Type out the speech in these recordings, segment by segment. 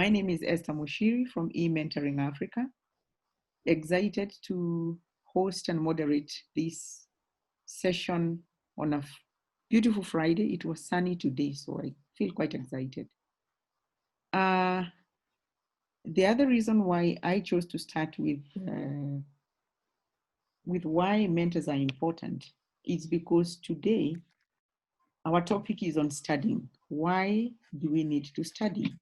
My name is Esther Mushiri from eMentoring Africa. Excited to host and moderate this session on a beautiful Friday. It was sunny today, so I feel quite excited. The other reason why I chose to start with why mentors are important is because today our topic is on studying. Why do we need to study?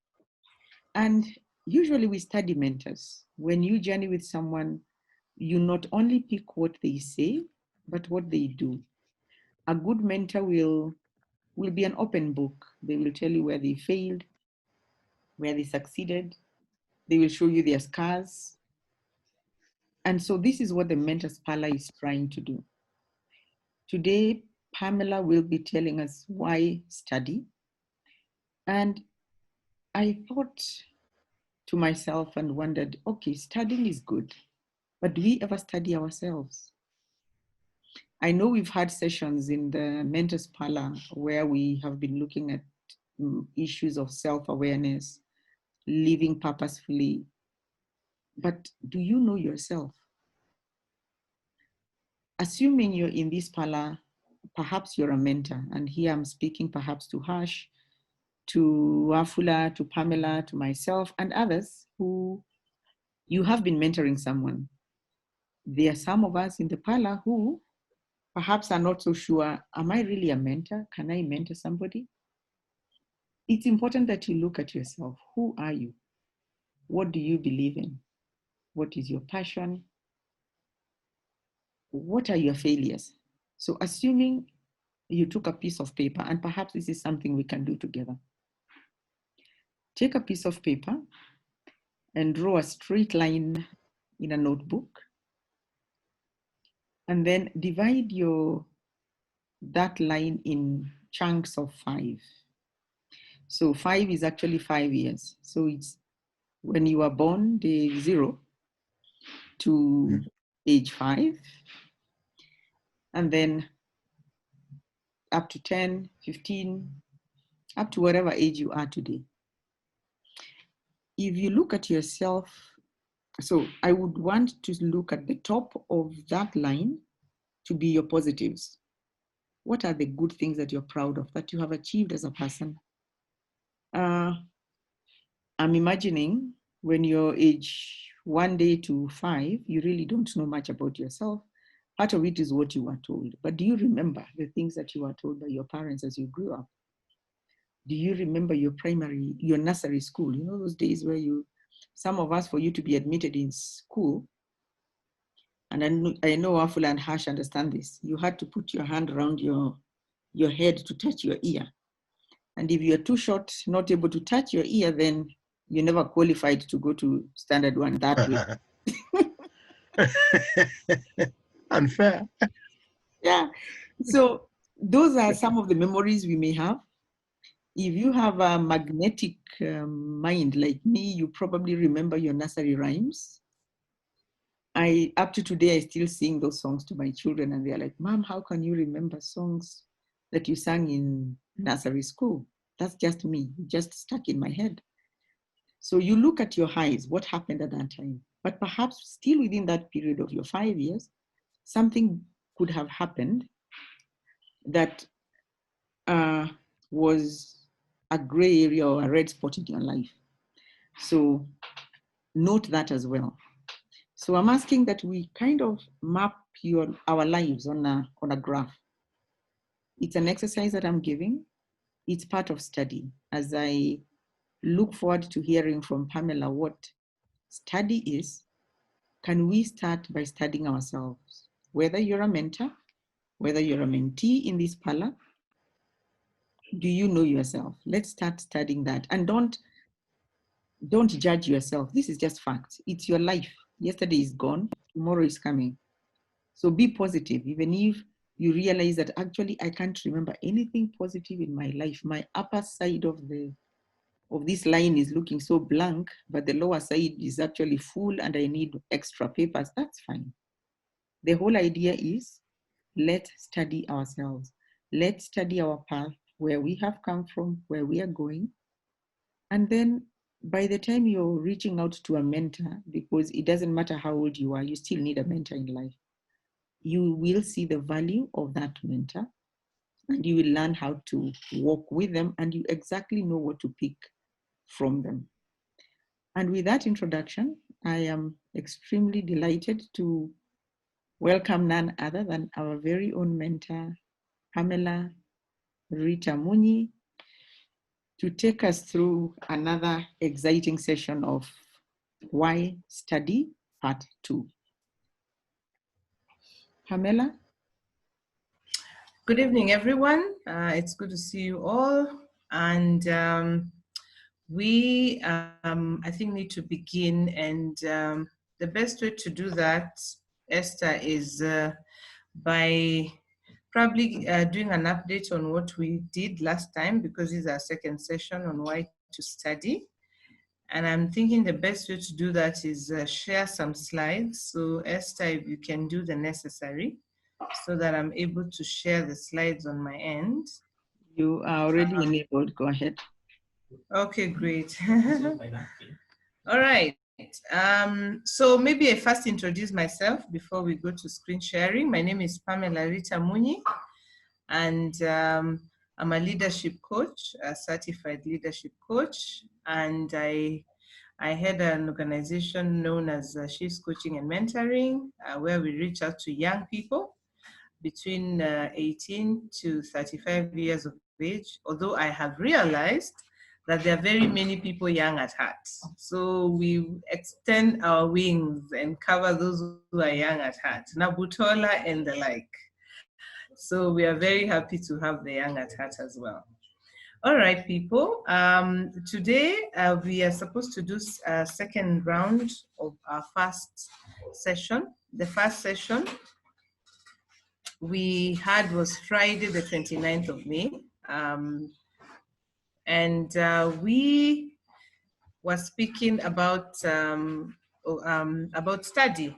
And usually we study mentors. When you journey with someone, you not only pick what they say, but what they do. A good mentor will be an open book. They will tell you where they failed, where they succeeded. They will show you their scars. And so this is what the Mentors Parlour is trying to do. Today, Pamela will be telling us why study. And I thought to myself and wondered, okay, studying is good, but do we ever study ourselves? I know we've had sessions in the Mentors Parlour where we have been looking at issues of self-awareness, living purposefully. But do you know yourself? Assuming you're in this parlour, perhaps you're a mentor. And here I'm speaking perhaps to Harsh, to Afula, to Pamela, to myself, and others who you have been mentoring someone. There are some of us in the parlour who perhaps are not so sure, am I really a mentor? Can I mentor somebody? It's important that you look at yourself. Who are you? What do you believe in? What is your passion? What are your failures? So assuming you took a piece of paper, and perhaps this is something we can do together. Take a piece of paper and draw a straight line in a notebook, and then divide that line in chunks of 5. So 5 is actually 5 years. So it's when you are born, day 0 to age 5, and then up to 10, 15, up to whatever age you are today. If you look at yourself, so I would want to look at the top of that line to be your positives. What are the good things that you're proud of, that you have achieved as a person? I'm imagining when you're age 1 day to 5, you really don't know much about yourself. Part of it is what you were told. But do you remember the things that you were told by your parents as you grew up? Do you remember your nursery school? You know, those days where some of us, for you to be admitted in school, and I know Afula and Harsh understand this, you had to put your hand around your head to touch your ear. And if you're too short, not able to touch your ear, then you never qualified to go to standard 1 that way. Unfair. Yeah. So those are some of the memories we may have. If you have a magnetic mind like me, you probably remember your nursery rhymes. Up to today, I still sing those songs to my children, and they're like, Mom, how can you remember songs that you sang in nursery school? That's just me, just stuck in my head. So you look at your highs, what happened at that time? But perhaps still within that period of your 5 years, something could have happened that was a gray area or a red spot in your life. So note that as well. So I'm asking that we kind of map our lives on a graph. It's an exercise that I'm giving. It's part of study. As I look forward to hearing from Pamela what study is, can we start by studying ourselves? Whether you're a mentor, whether you're a mentee in this parlor, do you know yourself? Let's start studying that. And don't judge yourself. This is just facts. It's your life. Yesterday is gone, tomorrow is coming. So be positive, even if you realize that actually I can't remember anything positive in my life. My upper side of this line is looking so blank, but the lower side is actually full and I need extra papers. That's fine. The whole idea is let's study ourselves. Let's study our path, where we have come from, where we are going. And then by the time you're reaching out to a mentor, because it doesn't matter how old you are, you still need a mentor in life. You will see the value of that mentor, and you will learn how to work with them, and you exactly know what to pick from them. And with that introduction, I am extremely delighted to welcome none other than our very own mentor, Pamela Rita Munyi, to take us through another exciting session of Why Study Part 2. Pamela? Good evening, everyone. It's good to see you all. And I think, need to begin. And the best way to do that, Esther, is by probably doing an update on what we did last time, because this is our second session on why to study. And I'm thinking the best way to do that is share some slides. So Esther, if you can do the necessary so that I'm able to share the slides on my end. You are already enabled. Go ahead. Okay, great. All right. So maybe I first introduce myself before we go to screen sharing. My name is Pamela Rita Munyi, and I'm a leadership coach, a certified leadership coach, and I head an organization known as She's Coaching and Mentoring, where we reach out to young people between 18 to 35 years of age, although I have realized that there are very many people young at heart. So we extend our wings and cover those who are young at heart, Nabutola and the like. So we are very happy to have the young at heart as well. All right, people. Today we are supposed to do a second round of our first session. The first session we had was Friday, the 29th of May. And we were speaking about study.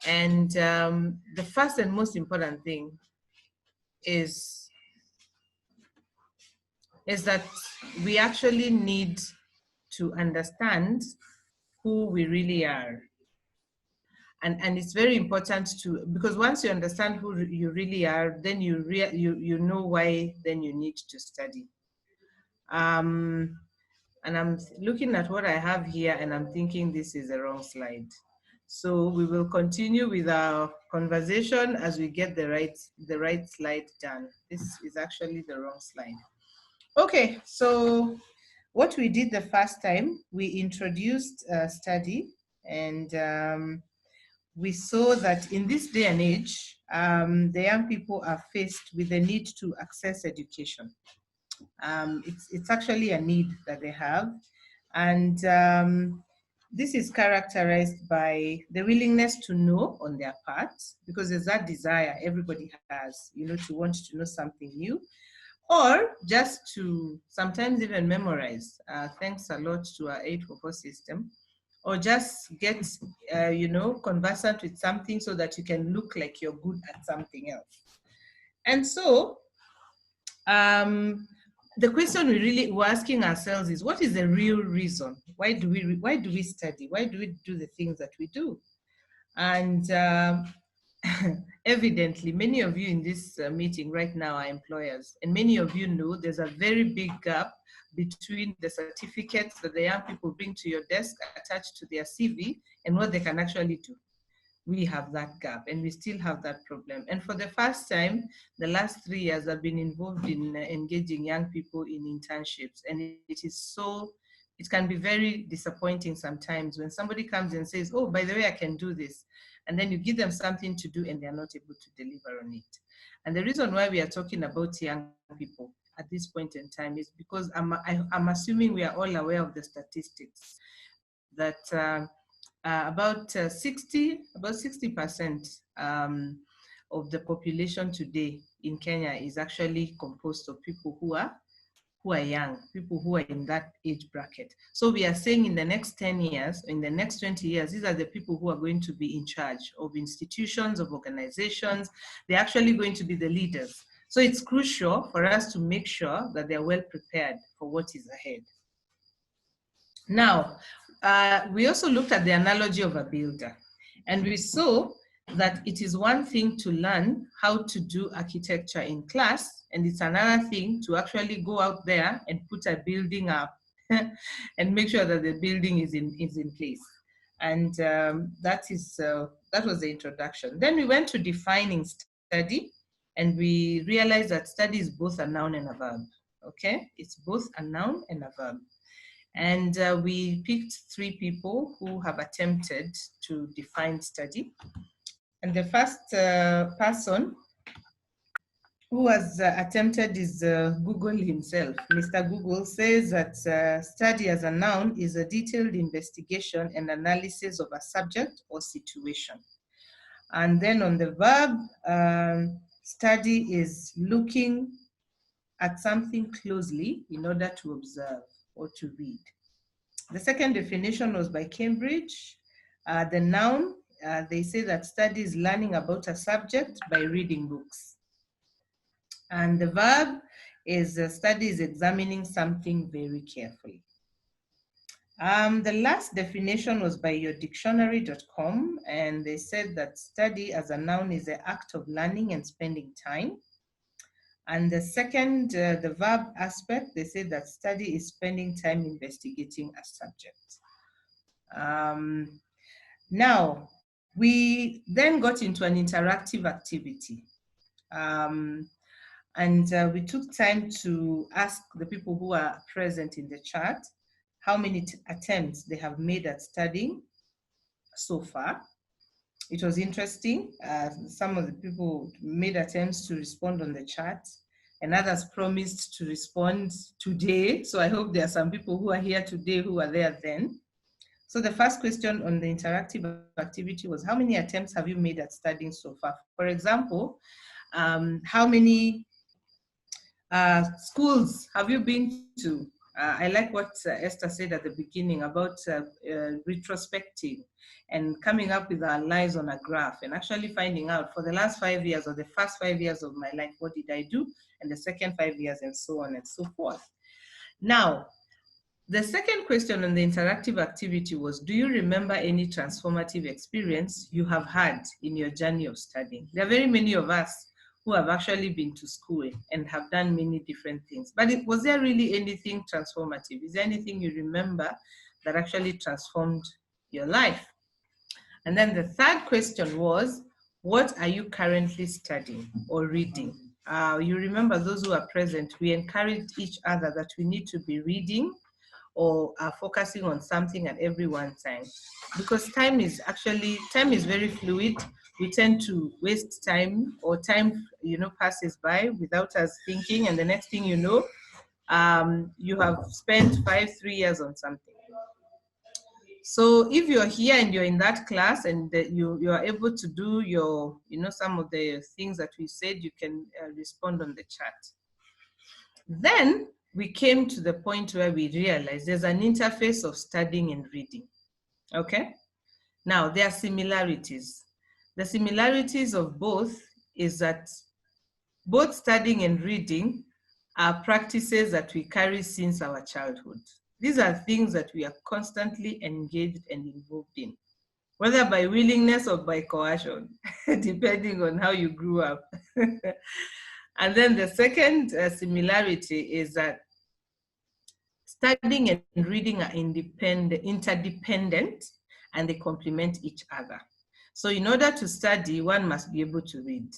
And the first and most important thing is that we actually need to understand who we really are. And it's very important to, because once you understand who you really are, then you know why then you need to study. And I'm looking at what I have here and I'm thinking this is the wrong slide. So we will continue with our conversation as we get the right slide done. This is actually the wrong slide. Okay, so what we did the first time, we introduced study, and we saw that in this day and age, the young people are faced with the need to access education. It's actually a need that they have. And this is characterized by the willingness to know on their part, because there's that desire everybody has, to want to know something new, or just to sometimes even memorize, thanks a lot to our 844 system, or just get, conversant with something so that you can look like you're good at something else. And so, the question we really were asking ourselves is, what is the real reason? Why do we study? Why do we do the things that we do? And evidently, many of you in this meeting right now are employers, and many of you know there's a very big gap between the certificates that the young people bring to your desk attached to their CV and what they can actually do. We have that gap, and we still have that problem. And for the first time, the last 3 years, I've been involved in engaging young people in internships, and it can be very disappointing sometimes when somebody comes and says, oh, by the way, I can do this. And then you give them something to do and they're not able to deliver on it. And the reason why we are talking about young people at this point in time is because I'm assuming we are all aware of the statistics that about 60% of the population today in Kenya is actually composed of people who are young, people who are in that age bracket. So we are saying in the next 10 years, in the next 20 years, these are the people who are going to be in charge of institutions, of organizations. They're actually going to be the leaders. So it's crucial for us to make sure that they're well prepared for what is ahead. Now, we also looked at the analogy of a builder, and we saw that it is one thing to learn how to do architecture in class, and it's another thing to actually go out there and put a building up and make sure that the building is in place. And that was the introduction. Then we went to defining study, and we realized that study is both a noun and a verb. Okay, it's both a noun and a verb. And we picked 3 people who have attempted to define study. And the first person who has attempted is Google himself. Mr. Google says that study as a noun is a detailed investigation and analysis of a subject or situation. And then on the verb, study is looking at something closely in order to observe or to read. The second definition was by Cambridge. The noun, they say that study is learning about a subject by reading books. And the verb is study is examining something very carefully. The last definition was by yourdictionary.com, and they said that study as a noun is the act of learning and spending time. And the second, the verb aspect, they say that study is spending time investigating a subject. Now, we then got into an interactive activity. And we took time to ask the people who are present in the chat how many attempts they have made at studying so far. It was interesting. Some of the people made attempts to respond on the chat, and others promised to respond today. So I hope there are some people who are here today who were there then. So the first question on the interactive activity was, how many attempts have you made at studying so far? For example, how many schools have you been to? I like what Esther said at the beginning about retrospecting and coming up with our lives on a graph and actually finding out for the last 5 years or the first 5 years of my life, what did I do? And the second 5 years, and so on and so forth. Now, the second question on the interactive activity was, do you remember any transformative experience you have had in your journey of studying? There are very many of us who have actually been to school and have done many different things. But was there really anything transformative? Is there anything you remember that actually transformed your life? And then the third question was, what are you currently studying or reading? You remember, those who are present, we encouraged each other that we need to be reading or focusing on something at every one time, because time is very fluid. We tend to waste time, or time passes by without us thinking, and the next thing you know, you have spent 3 years on something. So if you're here and you're in that class and you are able to do your some of the things that we said, you can respond on the chat. Then we came to the point where we realized there's an interface of studying and reading. Okay? Now, there are similarities. The similarities of both is that both studying and reading are practices that we carry since our childhood. These are things that we are constantly engaged and involved in, whether by willingness or by coercion, depending on how you grew up. And then the second similarity is that studying and reading are interdependent, and they complement each other. So in order to study, one must be able to read.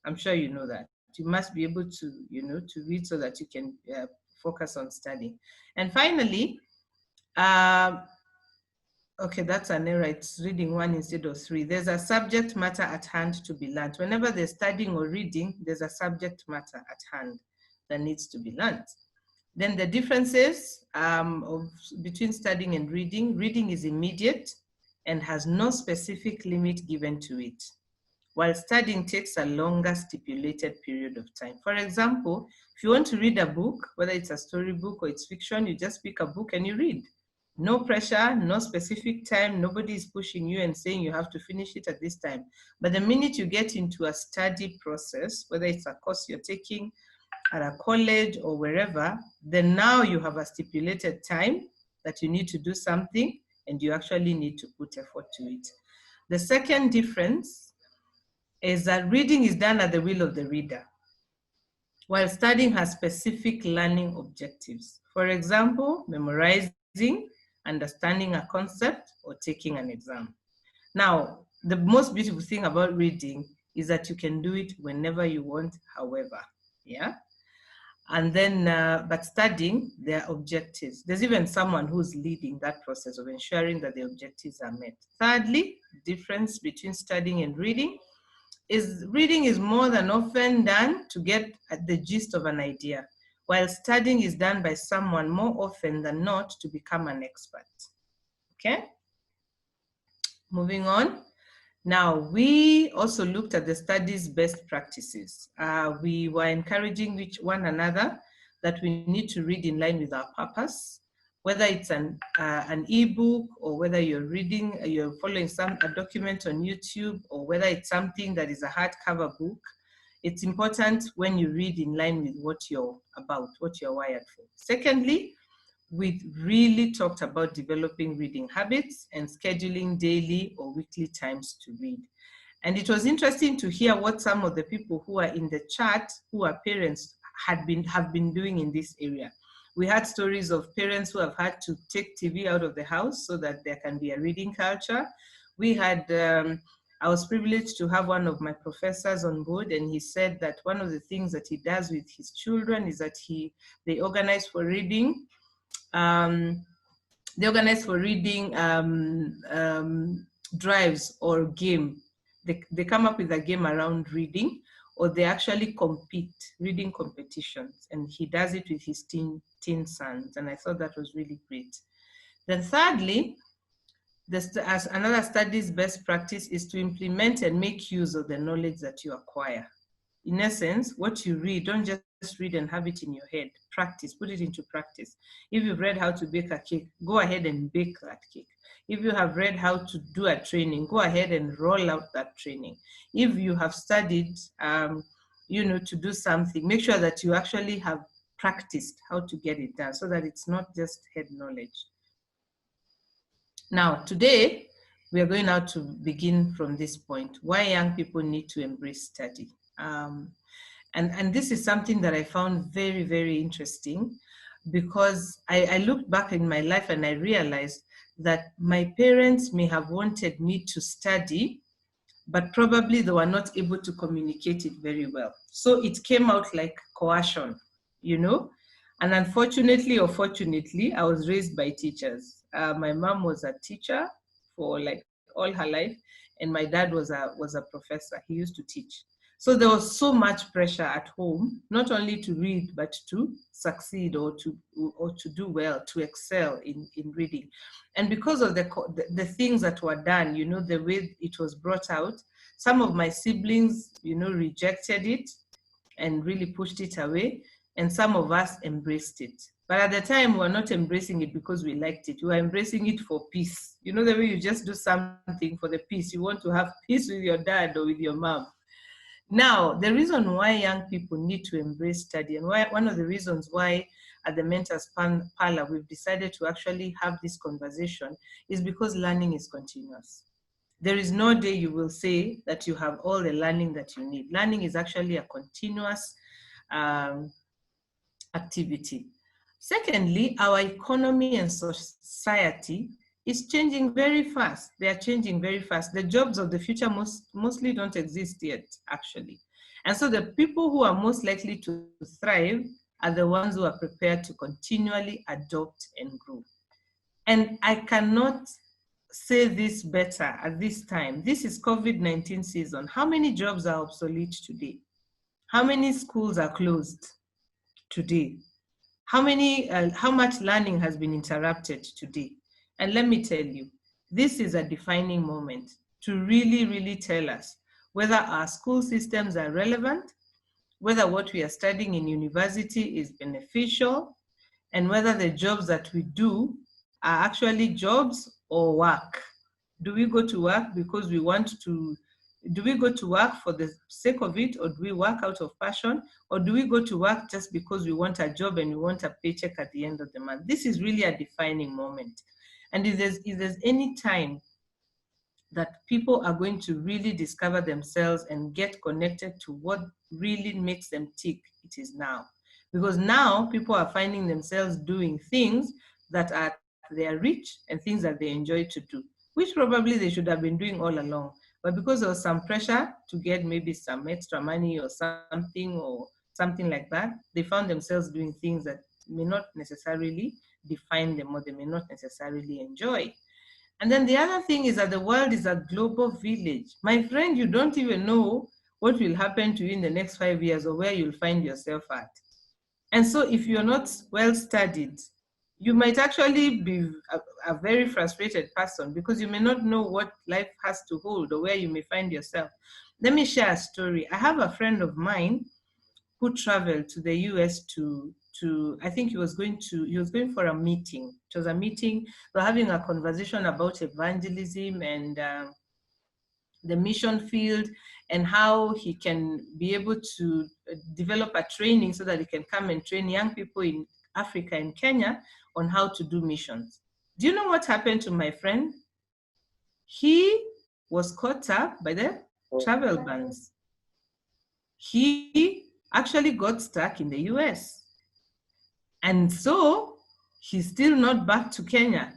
I'm sure you know that. You must be able to, to read so that you can focus on studying. And finally, okay, that's an error. It's reading 1 instead of 3. There's a subject matter at hand to be learned. Whenever there's studying or reading, there's a subject matter at hand that needs to be learned. Then the differences between studying and reading. Reading is immediate and has no specific limit given to it, while studying takes a longer stipulated period of time. For example, if you want to read a book, whether it's a storybook or it's fiction, you just pick a book and you read. No pressure, no specific time. Nobody is pushing you and saying you have to finish it at this time. But the minute you get into a study process, whether it's a course you're taking at a college or wherever, then now you have a stipulated time that you need to do something and you actually need to put effort to it. The second difference is that reading is done at the will of the reader, while studying has specific learning objectives. For example, memorizing, understanding a concept, or taking an exam. Now, the most beautiful thing about reading is that you can do it whenever you want, however, yeah? And then, but studying, there are objectives. There's even someone who's leading that process of ensuring that the objectives are met. Thirdly, difference between studying and reading is reading is more than often done to get at the gist of an idea, while studying is done by someone more often than not to become an expert. Okay? Moving on. Now, we also looked at the study's best practices. We were encouraging one another that we need to read in line with our purpose, whether it's an ebook or whether you're following a document on YouTube, or whether it's something that is a hardcover book. It's important when you read in line with what you're about, what you're wired for. Secondly, we really talked about developing reading habits and scheduling daily or weekly times to read. And it was interesting to hear what some of the people who are in the chat, who are parents, have been doing in this area. We had stories of parents who have had to take TV out of the house so that there can be a reading culture. We had, I was privileged to have one of my professors on board, and he said that one of the things that he does with his children is that they organize for reading. They organize for reading drives or game. They come up with a game around reading, or they actually compete, reading competitions. And he does it with his teen sons. And I thought that was really great. Then thirdly, as another study's best practice is to implement and make use of the knowledge that you acquire. In essence, what you read, don't just read and have it in your head. Practice, put it into practice. If you've read how to bake a cake, go ahead and bake that cake. If you have read how to do a training, go ahead and roll out that training. If you have studied, to do something, make sure that you actually have practiced how to get it done so that it's not just head knowledge. Now, today, we are going now to begin from this point, why young people need to embrace study. And this is something that I found very, very interesting, because I looked back in my life and I realized that my parents may have wanted me to study, but probably they were not able to communicate it very well. So it came out like coercion, And unfortunately or fortunately, I was raised by teachers. My mom was a teacher for like all her life, and my dad was a professor. He used to teach. So there was so much pressure at home, not only to read, but to succeed or to do well, to excel in reading. And because of the things that were done, the way it was brought out, some of my siblings, rejected it and really pushed it away. And some of us embraced it. But at the time, we were not embracing it because we liked it. We were embracing it for peace. The way you just do something for the peace. You want to have peace with your dad or with your mom. Now, the reason why young people need to embrace study, and one of the reasons why at the Mentors Parlour we've decided to actually have this conversation, is because learning is continuous. There is no day you will say that you have all the learning that you need. Learning is actually a continuous activity. Secondly, our economy and society is changing very fast. They are changing very fast. The jobs of the future mostly don't exist yet, actually. And so the people who are most likely to thrive are the ones who are prepared to continually adopt and grow. And I cannot say this better at this time. This is COVID-19 season. How many jobs are obsolete today? How many schools are closed today? How much learning has been interrupted today? And let me tell you, this is a defining moment to really, really tell us whether our school systems are relevant, whether what we are studying in university is beneficial, and whether the jobs that we do are actually jobs or work. Do we go to work because we want to do we go to work for the sake of it, or do we work out of passion, or do we go to work just because we want a job and we want a paycheck at the end of the month? This is really a defining moment. And if there's any time that people are going to really discover themselves and get connected to what really makes them tick, it is now. Because now people are finding themselves doing things that are they are rich and things that they enjoy to do, which probably they should have been doing all along. But because there was some pressure to get maybe some extra money or something like that, they found themselves doing things that may not necessarily define them or they may not necessarily enjoy. And then the other thing is that the world is a global village. My friend, you don't even know what will happen to you in the next 5 years or where you'll find yourself at. And so if you're not well studied, you might actually be a very frustrated person because you may not know what life has to hold or where you may find yourself. Let me share a story. I have a friend of mine who traveled to the US to I think he was going for a meeting. It was a meeting. They were having a conversation about evangelism and the mission field and how he can be able to develop a training so that he can come and train young people in Africa and Kenya on how to do missions. Do you know what happened to my friend? He was caught up by the travel bans. He actually got stuck in the US. And so he's still not back to Kenya.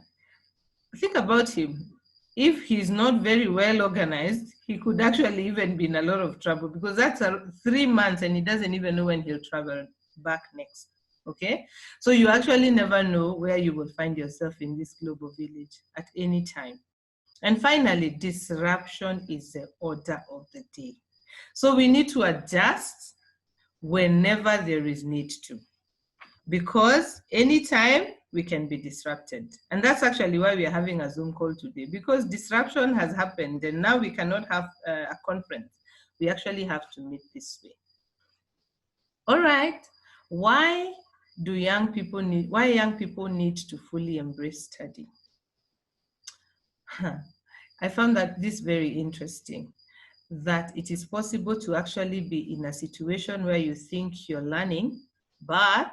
Think about him. If he's not very well organized, he could actually even be in a lot of trouble because that's 3 months and he doesn't even know when he'll travel back next. Okay? So you actually never know where you will find yourself in this global village at any time. And finally, disruption is the order of the day. So we need to adjust whenever there is need to, because anytime we can be disrupted. And that's actually why we are having a Zoom call today, because disruption has happened and now we cannot have a conference. We actually have to meet this way. All right, why young people need to fully embrace study? I found that this very interesting, that it is possible to actually be in a situation where you think you're learning, but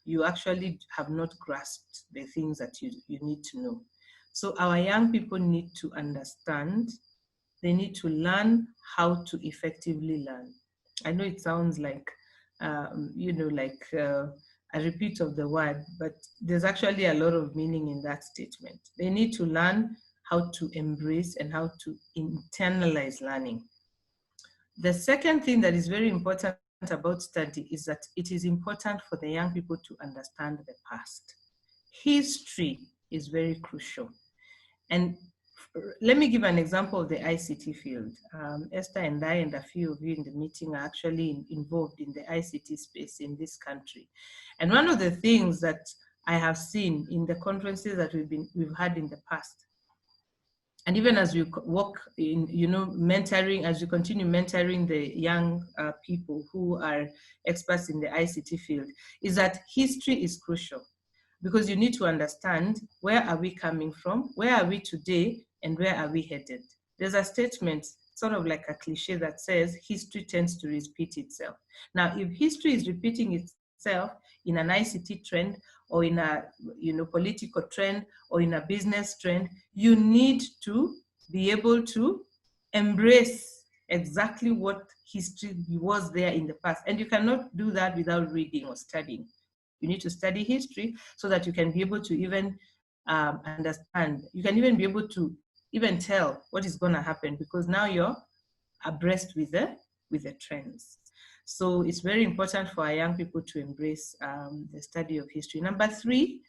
you actually have not grasped the things that you need to know. So our young people need to understand, they need to learn how to effectively learn. I know it sounds like, a repeat of the word, but there's actually a lot of meaning in that statement. They need to learn how to embrace and how to internalize learning. The second thing that is very important about study is that it is important for the young people to understand the past. History is very crucial. And let me give an example of the ICT field. Esther and I and a few of you in the meeting are actually involved in the ICT space in this country. And one of the things that I have seen in the conferences that we've had in the past, and even as we work in, mentoring, as we continue mentoring the young people who are experts in the ICT field, is that history is crucial, because you need to understand, where are we coming from, where are we today, and where are we headed? There's a statement, sort of like a cliche, that says history tends to repeat itself. Now, if history is repeating itself in an ICT trend, or in a political trend, or in a business trend, you need to be able to embrace exactly what history was there in the past. And you cannot do that without reading or studying. You need to study history so that you can be able to even understand. You can even be able to even tell what is going to happen, because now you're abreast with the trends. So it's very important for our young people to embrace the study of history. Number 3,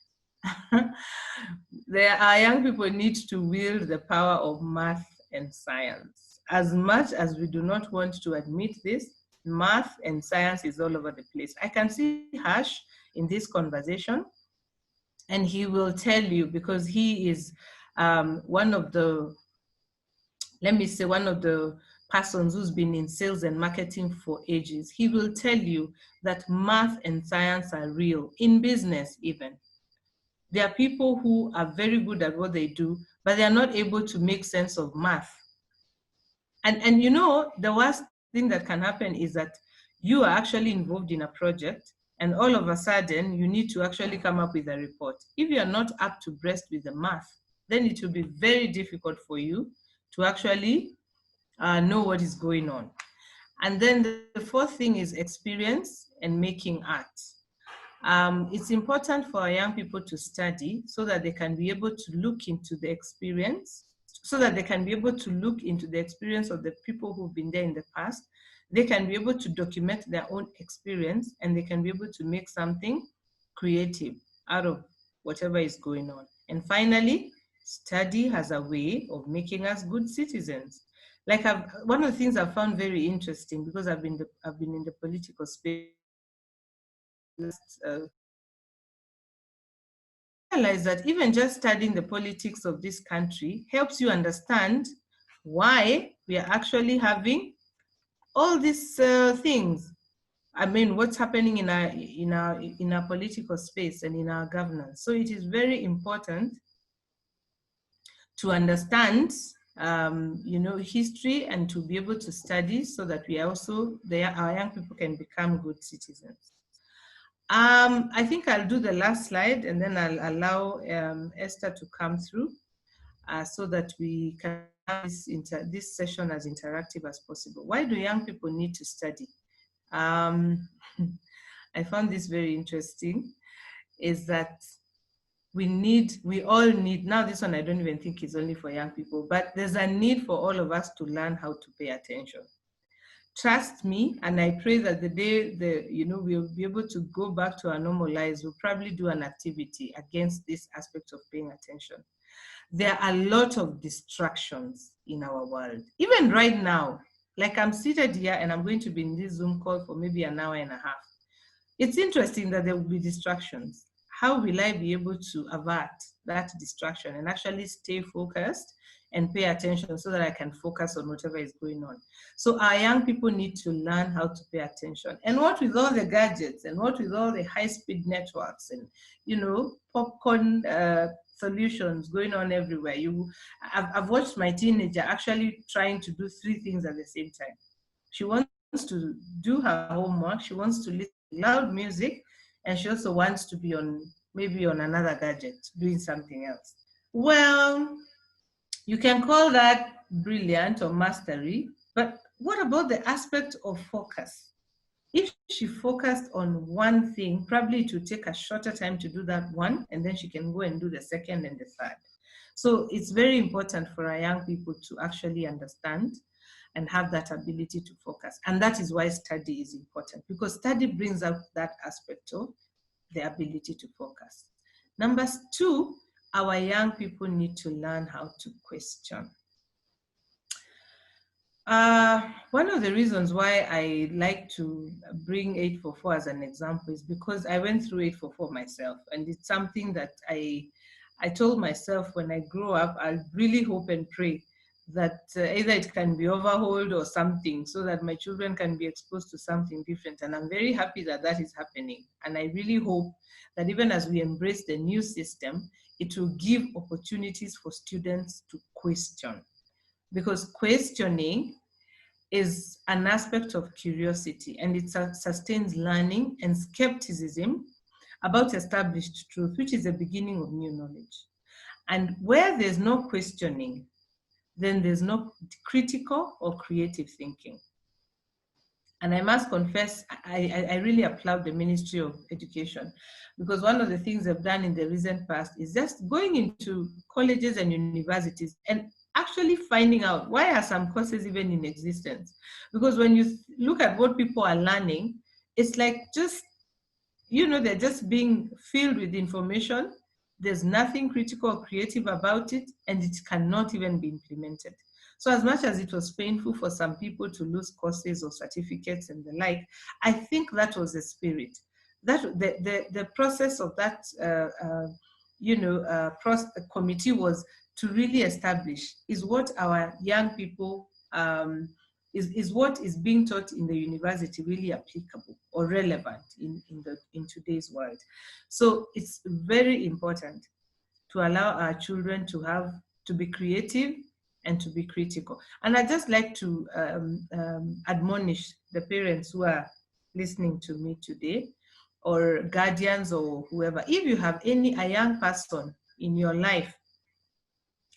our young people need to wield the power of math and science. As much as we do not want to admit this, math and science is all over the place. I can see Hash in this conversation, and he will tell you, because he is one of the persons who's been in sales and marketing for ages. He will tell you that math and science are real, in business even. There are people who are very good at what they do, but they are not able to make sense of math. And you know, the worst thing that can happen is that you are actually involved in a project, and all of a sudden you need to actually come up with a report. If you are not up to breast with the math, then it will be very difficult for you to actually know what is going on. And then the fourth thing is experience and making art. It's important for our young people to study so that they can be able to look into the experience, so that they can be able to look into the experience of the people who've been there in the past. They can be able to document their own experience, and they can be able to make something creative out of whatever is going on. And finally, study has a way of making us good citizens. Like one of the things I found very interesting, because I've been in the political space last realize that even just studying the politics of this country helps you understand why we are actually having all these things. I mean, what's happening in our political space and in our governance. So it is very important to understand, history, and to be able to study so that our young people can become good citizens. I think I'll do the last slide, and then I'll allow Esther to come through so that we can have this session as interactive as possible. Why do young people need to study? I found this very interesting, is that we all need, now this one I don't even think is only for young people, but there's a need for all of us to learn how to pay attention. Trust me, and I pray that the day we'll be able to go back to our normal lives, we'll probably do an activity against this aspect of paying attention. There are a lot of distractions in our world. Even right now, like I'm seated here and I'm going to be in this Zoom call for maybe an hour and a half. It's interesting that there will be distractions. How will I be able to avert that distraction and actually stay focused and pay attention so that I can focus on whatever is going on? So our young people need to learn how to pay attention. And what with all the gadgets, and what with all the high-speed networks, and popcorn solutions going on everywhere. I've watched my teenager actually trying to do 3 things at the same time. She wants to do her homework, she wants to listen to loud music, and she also wants to be maybe on another gadget doing something else. Well, you can call that brilliant or mastery, but what about the aspect of focus? If she focused on one thing, probably it would take a shorter time to do that one, and then she can go and do the second and the third. So it's very important for our young people to actually understand and have that ability to focus. And that is why study is important, because study brings out that aspect of the ability to focus. Number 2, our young people need to learn how to question. One of the reasons why I like to bring 844 as an example is because I went through 844 myself, and it's something that I told myself when I grow up, I really hope and pray that either it can be overhauled or something, so that my children can be exposed to something different. And I'm very happy that that is happening. And I really hope that even as we embrace the new system, it will give opportunities for students to question. Because questioning is an aspect of curiosity, and it sustains learning and skepticism about established truth, which is the beginning of new knowledge. And where there's no questioning, then there's no critical or creative thinking. And I must confess, I really applaud the Ministry of Education, because one of the things they've done in the recent past is just going into colleges and universities and actually finding out why are some courses even in existence. Because when you look at what people are learning, it's like just, they're just being filled with information. There's nothing critical or creative about it, and it cannot even be implemented. So as much as it was painful for some people to lose courses or certificates and the like, I think that was the spirit. That the process of that committee was to really establish, is what our young people, is what is being taught in the university really applicable or relevant in today's world. So it's very important to allow our children to be creative and to be critical. And I'd just like to admonish the parents who are listening to me today, or guardians or whoever. If you have a young person in your life,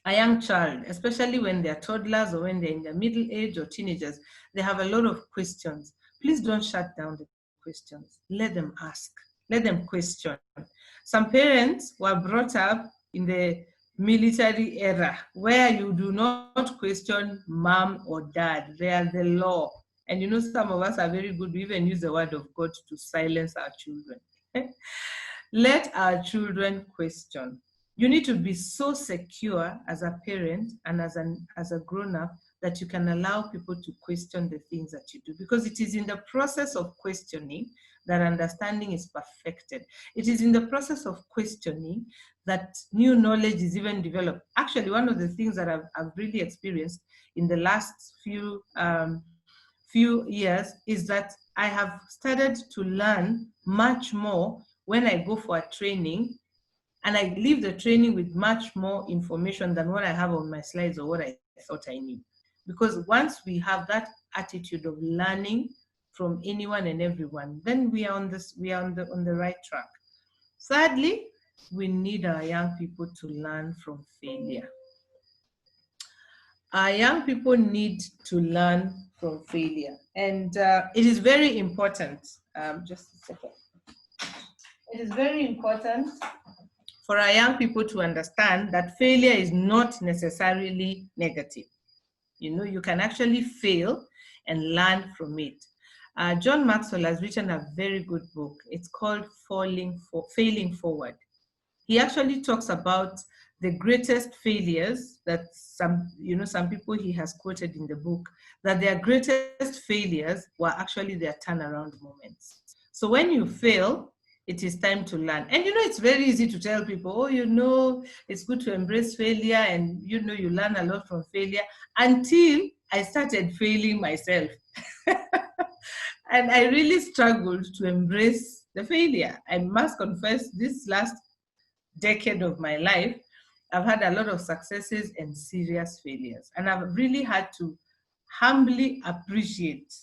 a young child, especially when they're toddlers or when they're in their middle age or teenagers, they have a lot of questions. Please don't shut down the questions. Let them ask. Let them question. Some parents were brought up in the military era where you do not question mom or dad. They are the law. And you know, some of us are very good. We even use the word of God to silence our children. Let our children question. You need to be so secure as a parent and as a grown-up that you can allow people to question the things that you do, because it is in the process of questioning that understanding is perfected. It is in the process of questioning that new knowledge is even developed. Actually, one of the things that I've really experienced in the last few years is that I have started to learn much more when I go for a training, and I leave the training with much more information than what I have on my slides or what I thought I knew. Because once we have that attitude of learning from anyone and everyone, then we are on the right track. Thirdly, we need our young people to learn from failure. Our young people need to learn from failure, and it is very important. Just a second. It is very important for our young people to understand that failure is not necessarily negative. You know, you can actually fail and learn from it. John Maxwell has written a very good book. It's called Failing Forward. He actually talks about the greatest failures that some people he has quoted in the book, that their greatest failures were actually their turnaround moments. So when you fail, it is time to learn. And you know, it's very easy to tell people, oh, you know, it's good to embrace failure and you know, you learn a lot from failure, until I started failing myself. And I really struggled to embrace the failure. I must confess, this last decade of my life, I've had a lot of successes and serious failures. And I've really had to humbly appreciate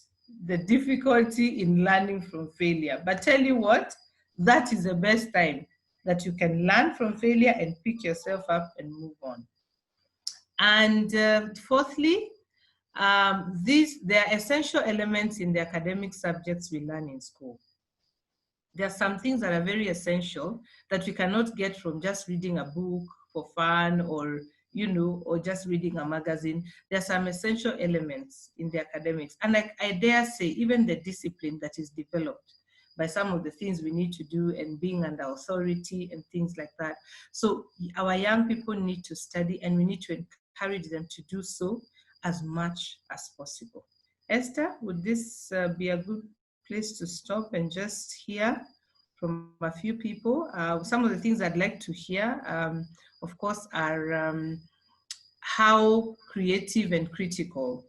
the difficulty in learning from failure. But tell you what, that is the best time that you can learn from failure and pick yourself up and move on. And fourthly, there are essential elements in the academic subjects we learn in school. There are some things that are very essential that we cannot get from just reading a book for fun, or you know, or just reading a magazine. There are some essential elements in the academics, and I dare say even the discipline that is developed by some of the things we need to do, and being under authority and things like that. So our young people need to study, and we need to encourage them to do so as much as possible. Esther, would this be a good place to stop and just hear from a few people? Some of the things I'd like to hear, of course, are how creative and critical,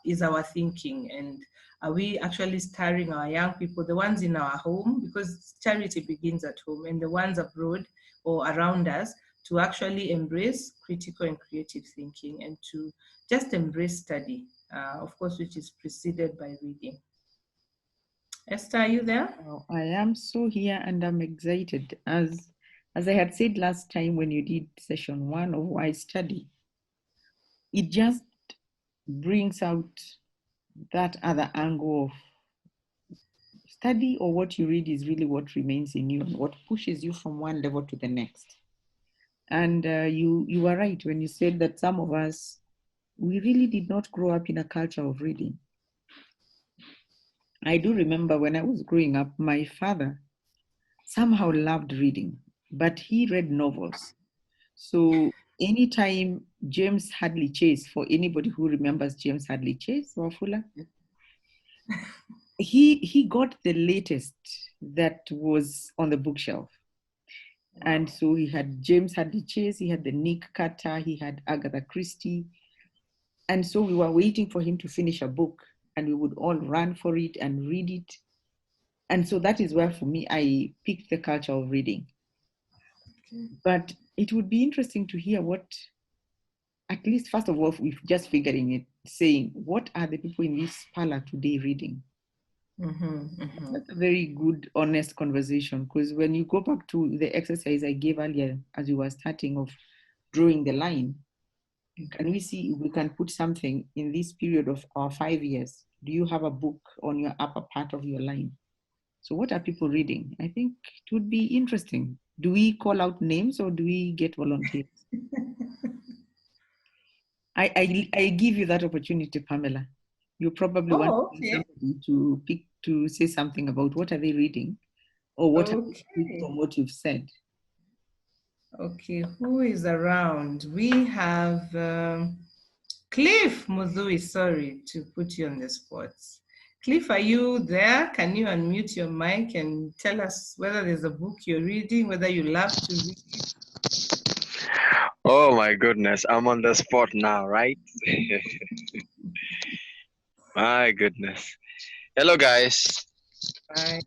is our thinking, and are we actually stirring our young people, the ones in our home, because charity begins at home, and the ones abroad or around us, to actually embrace critical and creative thinking, and to just embrace study, of course, which is preceded by reading. Esther, are you there? Oh, I am so here, and I'm excited. As I had said last time when you did session 1 of Why Study, it just brings out that other angle of study, or what you read is really what remains in you and what pushes you from one level to the next. And you were right when you said that some of us, we really did not grow up in a culture of reading. I do remember when I was growing up, my father somehow loved reading, but he read novels. So anytime James Hadley Chase, for anybody who remembers James Hadley Chase, Wafula, he got the latest that was on the bookshelf. And so he had James Hadley Chase, he had the Nick Carter, he had Agatha Christie. And so we were waiting for him to finish a book, and we would all run for it and read it. And so that is where, for me, I picked the culture of reading. Okay. But it would be interesting to hear what at least first of all, we've just figuring it, saying, what are the people in this parlor today reading? That's a very good, honest conversation, because when you go back to the exercise I gave earlier as you were starting of drawing the line, can we see if we can put something in this period of our 5 years? Do you have a book on your upper part of your line? So what are people reading? I think it would be interesting. Do we call out names or do we get volunteers? I give you that opportunity, Pamela. You probably want somebody to pick to say something about what are they reading or what have they picked from what you've said. Okay, who is around? We have Cliff Muzui, sorry to put you on the spot. Cliff, are you there? Can you unmute your mic and tell us whether there's a book you're reading, whether you love to read? Oh my goodness, I'm on the spot now, right? My goodness. Hello, guys. Hi.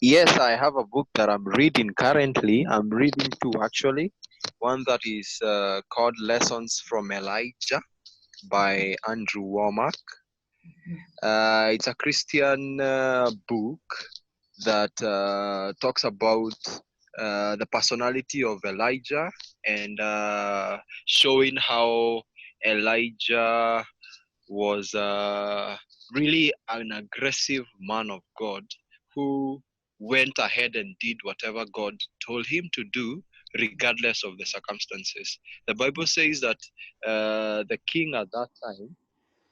Yes, I have a book that I'm reading currently. I'm reading two actually. One that is called Lessons from Elijah by Andrew Warmack. It's a Christian book that talks about the personality of Elijah and showing how Elijah was really an aggressive man of God who went ahead and did whatever God told him to do, regardless of the circumstances. The Bible says that the king at that time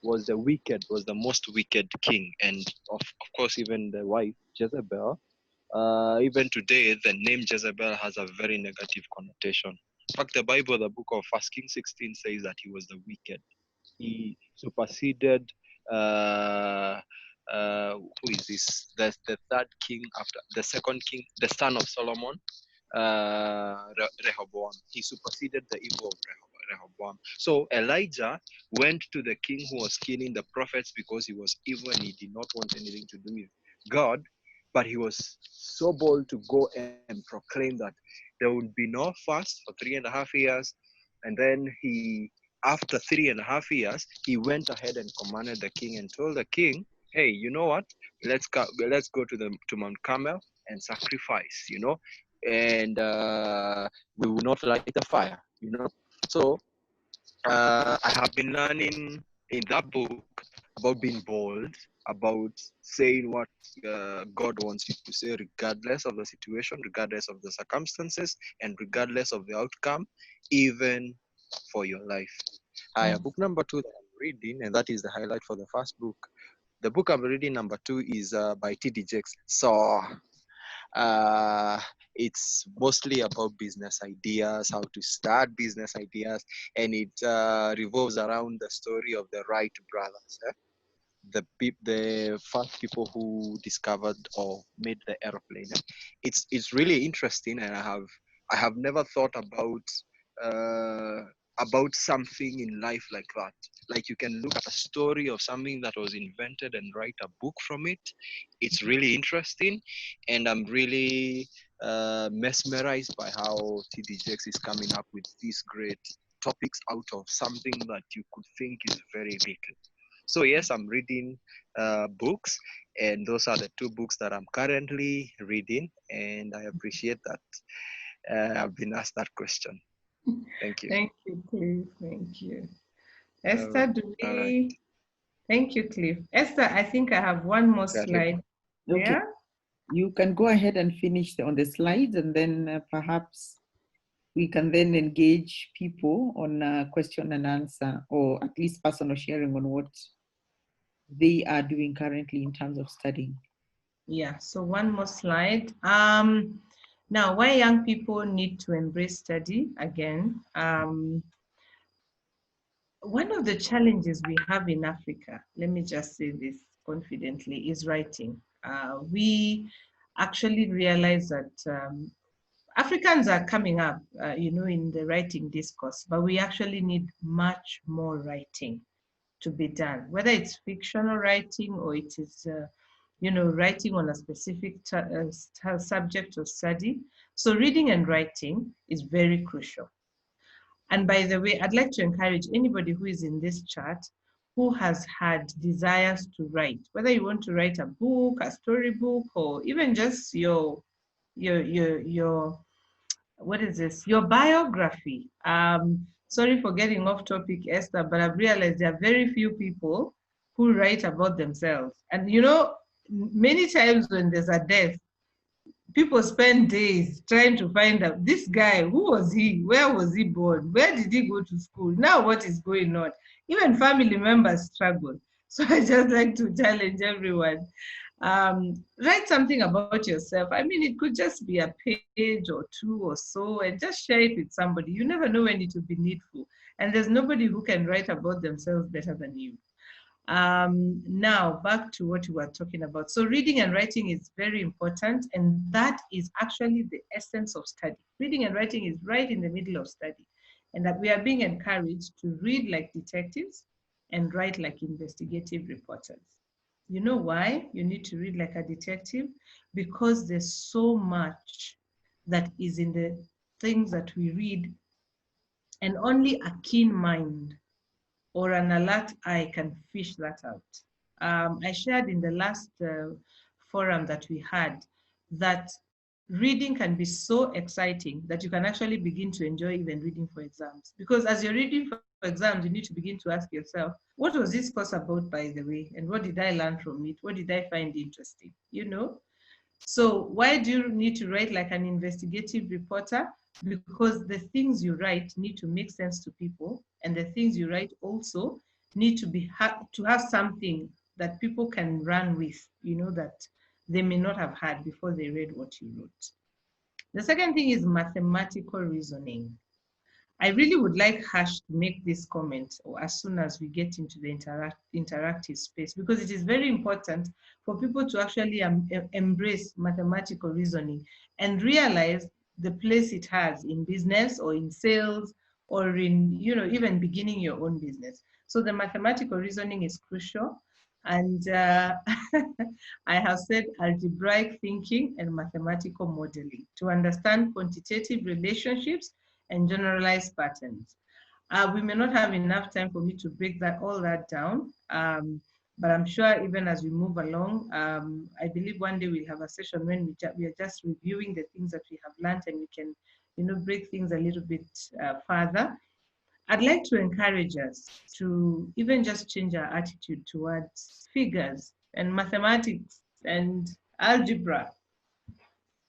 was the most wicked king. And of course, even the wife, Jezebel, even today, the name Jezebel has a very negative connotation. In fact, the Bible, the book of 1 Kings 16 says that he was the wicked. He superseded, who is this? The third king after, the second king, the son of Solomon, Rehoboam. He superseded the evil of Rehoboam. So Elijah went to the king who was killing the prophets because he was evil and he did not want anything to do with God. But he was so bold to go and proclaim that there would be no fast for 3.5 years. And then after 3.5 years, he went ahead and commanded the king and told the king, hey, you know what? Let's go to Mount Carmel and sacrifice, and we will not light the fire, So I have been learning in that book about being bold, about saying what God wants you to say, regardless of the situation, regardless of the circumstances, and regardless of the outcome, even for your life. Book number 2 that I'm reading, and that is the highlight for the first book. The book I'm reading, number 2, is by T.D. Jakes. So it's mostly about business ideas, how to start business ideas, and it revolves around the story of the Wright brothers. The first people who discovered or made the airplane. It's really interesting, and I have never thought about something in life like that. Like, you can look at a story of something that was invented and write a book from it. It's really interesting, and I'm really mesmerized by how T.D. Jakes is coming up with these great topics out of something that you could think is very little. So yes, I'm reading books, and those are the 2 books that I'm currently reading, and I appreciate that I've been asked that question. Thank you. Thank you, Cliff. Thank you. Esther, right. Thank you, Cliff. Esther, I think I have one more slide. Okay. Yeah? You can go ahead and finish on the slides, and then perhaps we can then engage people on question and answer, or at least personal sharing on what they are doing currently in terms of studying. Yeah, so one more slide. Now, why young people need to embrace study again. One of the challenges we have in Africa, let me just say this confidently, is writing. We actually realize that Africans are coming up, in the writing discourse, but we actually need much more writing to be done, whether it's fictional writing or it is, writing on a specific subject or study. So reading and writing is very crucial. And by the way, I'd like to encourage anybody who is in this chat who has had desires to write, whether you want to write a book, a storybook, or even just your what is this? Your biography. Sorry for getting off topic, Esther, but I've realized there are very few people who write about themselves. And you know, many times when there's a death, people spend days trying to find out this guy, who was he? Where was he born? Where did he go to school? Now what is going on? Even family members struggle. So I just like to challenge everyone. Write something about yourself. I mean, it could just be a page or two or so, and just share it with somebody. You never know when it will be needful. And there's nobody who can write about themselves better than you. Now, back to what we were talking about. So reading and writing is very important, and that is actually the essence of study. Reading and writing is right in the middle of study, and that we are being encouraged to read like detectives and write like investigative reporters. You know why you need to read like a detective? Because there's so much that is in the things that we read, and only a keen mind or an alert eye can fish that out. I shared in the last forum that we had that reading can be so exciting that you can actually begin to enjoy even reading for exams. Because as you're reading for exams, you need to begin to ask yourself, what was this course about, by the way? And what did I learn from it? What did I find interesting? You know? So why do you need to write like an investigative reporter? Because the things you write need to make sense to people, and the things you write also need to have something that people can run with, you know, that they may not have had before they read what you wrote. The second thing is mathematical reasoning. I really would like Hash to make this comment or as soon as we get into the interactive space, because it is very important for people to actually embrace mathematical reasoning and realize the place it has in business or in sales or in, you know, even beginning your own business. So the mathematical reasoning is crucial. And I have said algebraic thinking and mathematical modeling to understand quantitative relationships and generalized patterns. We may not have enough time for me to break all that down, but I'm sure even as we move along, I believe one day we'll have a session when we are just reviewing the things that we have learned, and we can, you know, break things a little bit further. I'd like to encourage us to even just change our attitude towards figures and mathematics and algebra.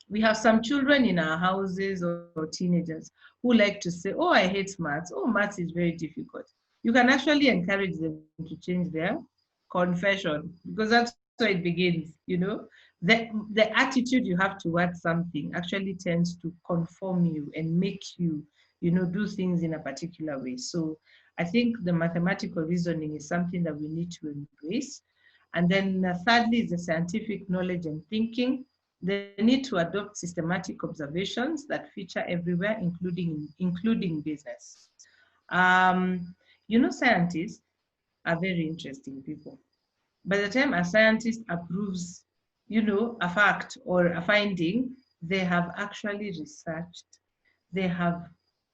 We have some children in our houses or teenagers who like to say, oh, I hate maths. Oh, maths is very difficult. You can actually encourage them to change their confession, because that's how it begins, you know. The attitude you have towards something actually tends to conform you and make you, you know, do things in a particular way. So I think the mathematical reasoning is something that we need to embrace. And then thirdly is the scientific knowledge and thinking. They need to adopt systematic observations that feature everywhere, including business. You know, scientists are very interesting people. By the time a scientist approves, you know, a fact or a finding, they have actually researched, they have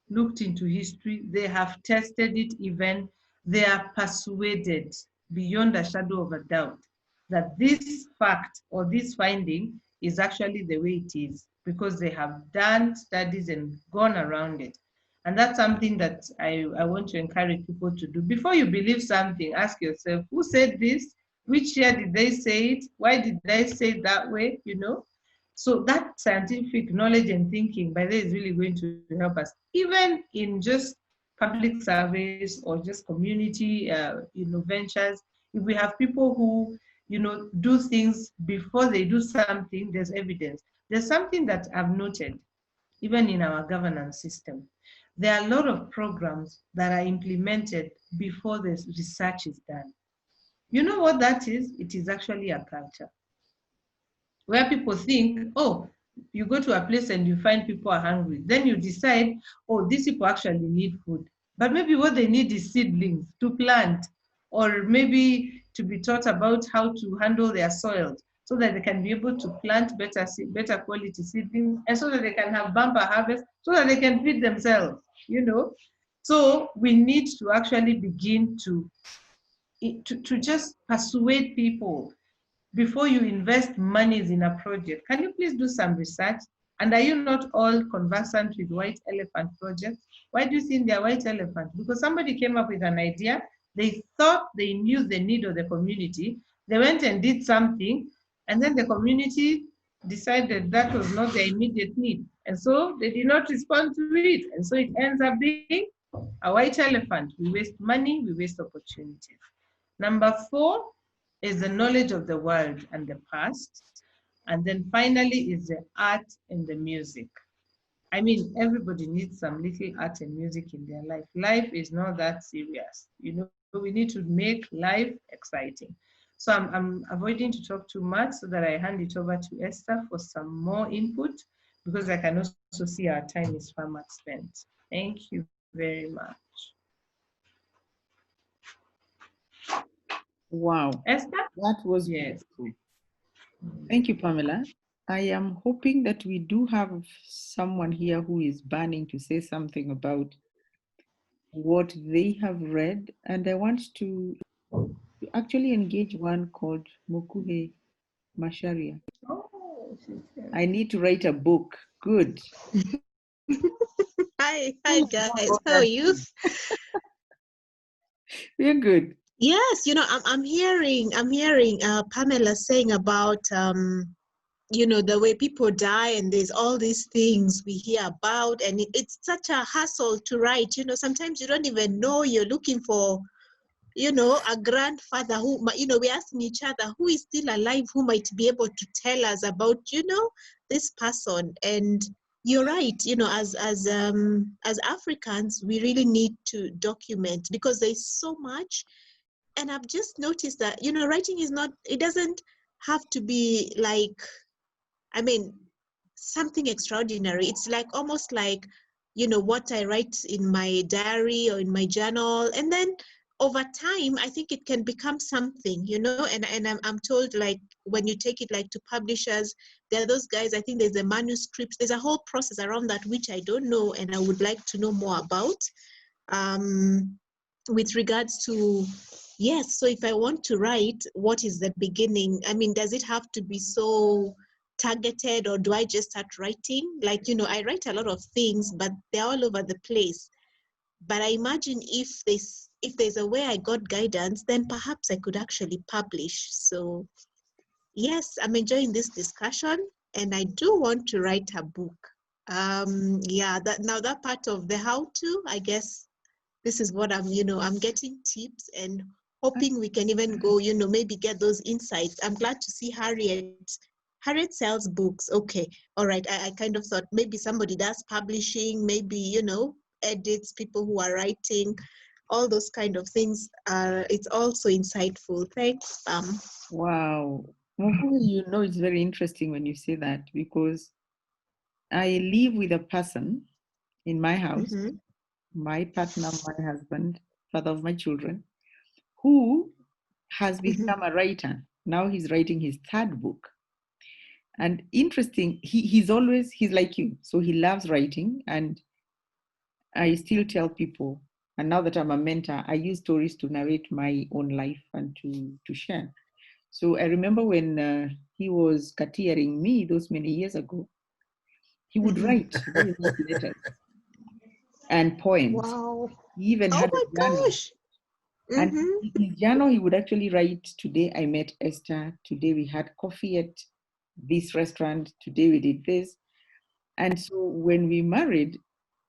looked into history, they have tested it even, they are persuaded beyond a shadow of a doubt that this fact or this finding is actually the way it is, because they have done studies and gone around it. And that's something that I want to encourage people to do. Before you believe something, ask yourself, who said this? Which year did they say it? Why did they say it that way? You know? So that scientific knowledge and thinking, by the way, is really going to help us, even in just public surveys or just community you know, ventures. If we have people who, you know, do things before they do something, there's evidence. There's something that I've noted, even in our governance system. There are a lot of programs that are implemented before the research is done. You know what that is? It is actually a culture where people think, oh, you go to a place and you find people are hungry. Then you decide, oh, these people actually need food. But maybe what they need is seedlings to plant, or maybe to be taught about how to handle their soils so that they can be able to plant better quality seedlings, and so that they can have bumper harvest, so that they can feed themselves, you know. So we need to actually begin to just persuade people before you invest monies in a project. Can you please do some research? And are you not all conversant with white elephant projects? Why do you think they're white elephant? Because somebody came up with an idea. They thought they knew the need of the community. They went and did something, and then the community decided that was not their immediate need. And so they did not respond to it. And so it ends up being a white elephant. We waste money, we waste opportunities. Number 4 is the knowledge of the world and the past. And then finally is the art and the music. I mean, everybody needs some little art and music in their life. Life is not that serious. You know, we need to make life exciting. So I'm avoiding to talk too much so that I hand it over to Esther for some more input, because I can also see our time is far much spent. Thank you very much. Wow, Esther? that was Yes. beautiful. Thank you, Pamela. I am hoping that we do have someone here who is burning to say something about what they have read. And I want to actually engage one called Mukuhe Masharia. Oh, she's here. I need to write a book. Good. Hi guys, how are you? We're good. Yes, you know, I'm hearing Pamela saying about you know, the way people die, and there's all these things we hear about, and it's such a hassle to write. You know, sometimes you don't even know you're looking for, you know, a grandfather who, you know, we're asking each other who is still alive, who might be able to tell us about, you know, this person. And you're right, you know, as Africans, we really need to document, because there's so much. And I've just noticed that, you know, writing is not, it doesn't have to be like, I mean, something extraordinary. It's like almost like, you know, what I write in my diary or in my journal. And then over time, I think it can become something, you know, and I'm told, like, when you take it like to publishers, there are those guys, I think there's a manuscript, there's a whole process around that, which I don't know, and I would like to know more about. With regards to, yes, so if I want to write, what is the beginning? I mean, does it have to be so targeted, or do I just start writing? Like, you know, I write a lot of things, but they're all over the place. But I imagine if there's a way I got guidance, then perhaps I could actually publish. So yes, I'm enjoying this discussion, and I do want to write a book. Yeah, that part of the how to, I guess this is what I'm, you know, I'm getting tips and hoping we can even go, you know, maybe get those insights. I'm glad to see Harriet. Harriet sells books. Okay. All right. I kind of thought maybe somebody does publishing, maybe, you know, edits, people who are writing, all those kind of things. It's also insightful. Thanks. Wow. Mukuhe, you know, it's very interesting when you say that, because I live with a person in my house, my partner, my husband, father of my children, who has become a writer. Now he's writing his 3rd book. And interesting, he's like you. So he loves writing. And I still tell people, and now that I'm a mentor, I use stories to narrate my own life and to share. So I remember when he was catering me those many years ago, he would write very nice letters and poems. Wow. He even had Oh a my journal. gosh. And in his journal, he would actually write, today I met Esther, today we had coffee at this restaurant, today we did this. And so when we married,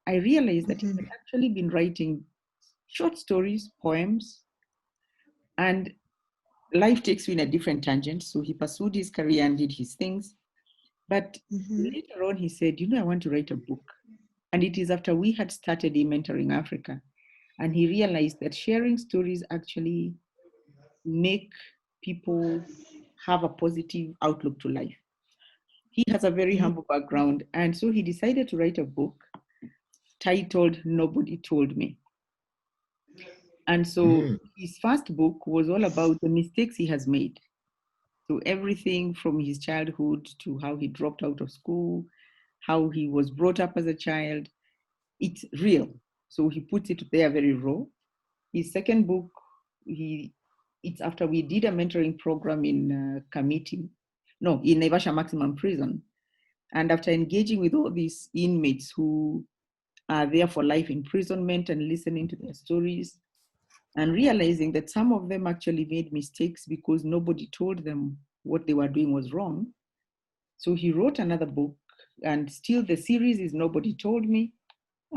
I realized that he had actually been writing short stories, poems, and life takes you in a different tangent. So he pursued his career and did his things. But later on, he said, you know, I want to write a book. And it is after we had started Mentoring Africa. And he realized that sharing stories actually make people have a positive outlook to life. He has a very humble background. And so he decided to write a book titled Nobody Told Me. And so his first book was all about the mistakes he has made. So everything from his childhood to how he dropped out of school, how he was brought up as a child, it's real. So he puts it there very raw. His second book, it's after we did a mentoring program in in Naivasha Maximum Prison. And after engaging with all these inmates who are there for life imprisonment and listening to their stories and realizing that some of them actually made mistakes because nobody told them what they were doing was wrong. So he wrote another book, and still the series is Nobody Told Me.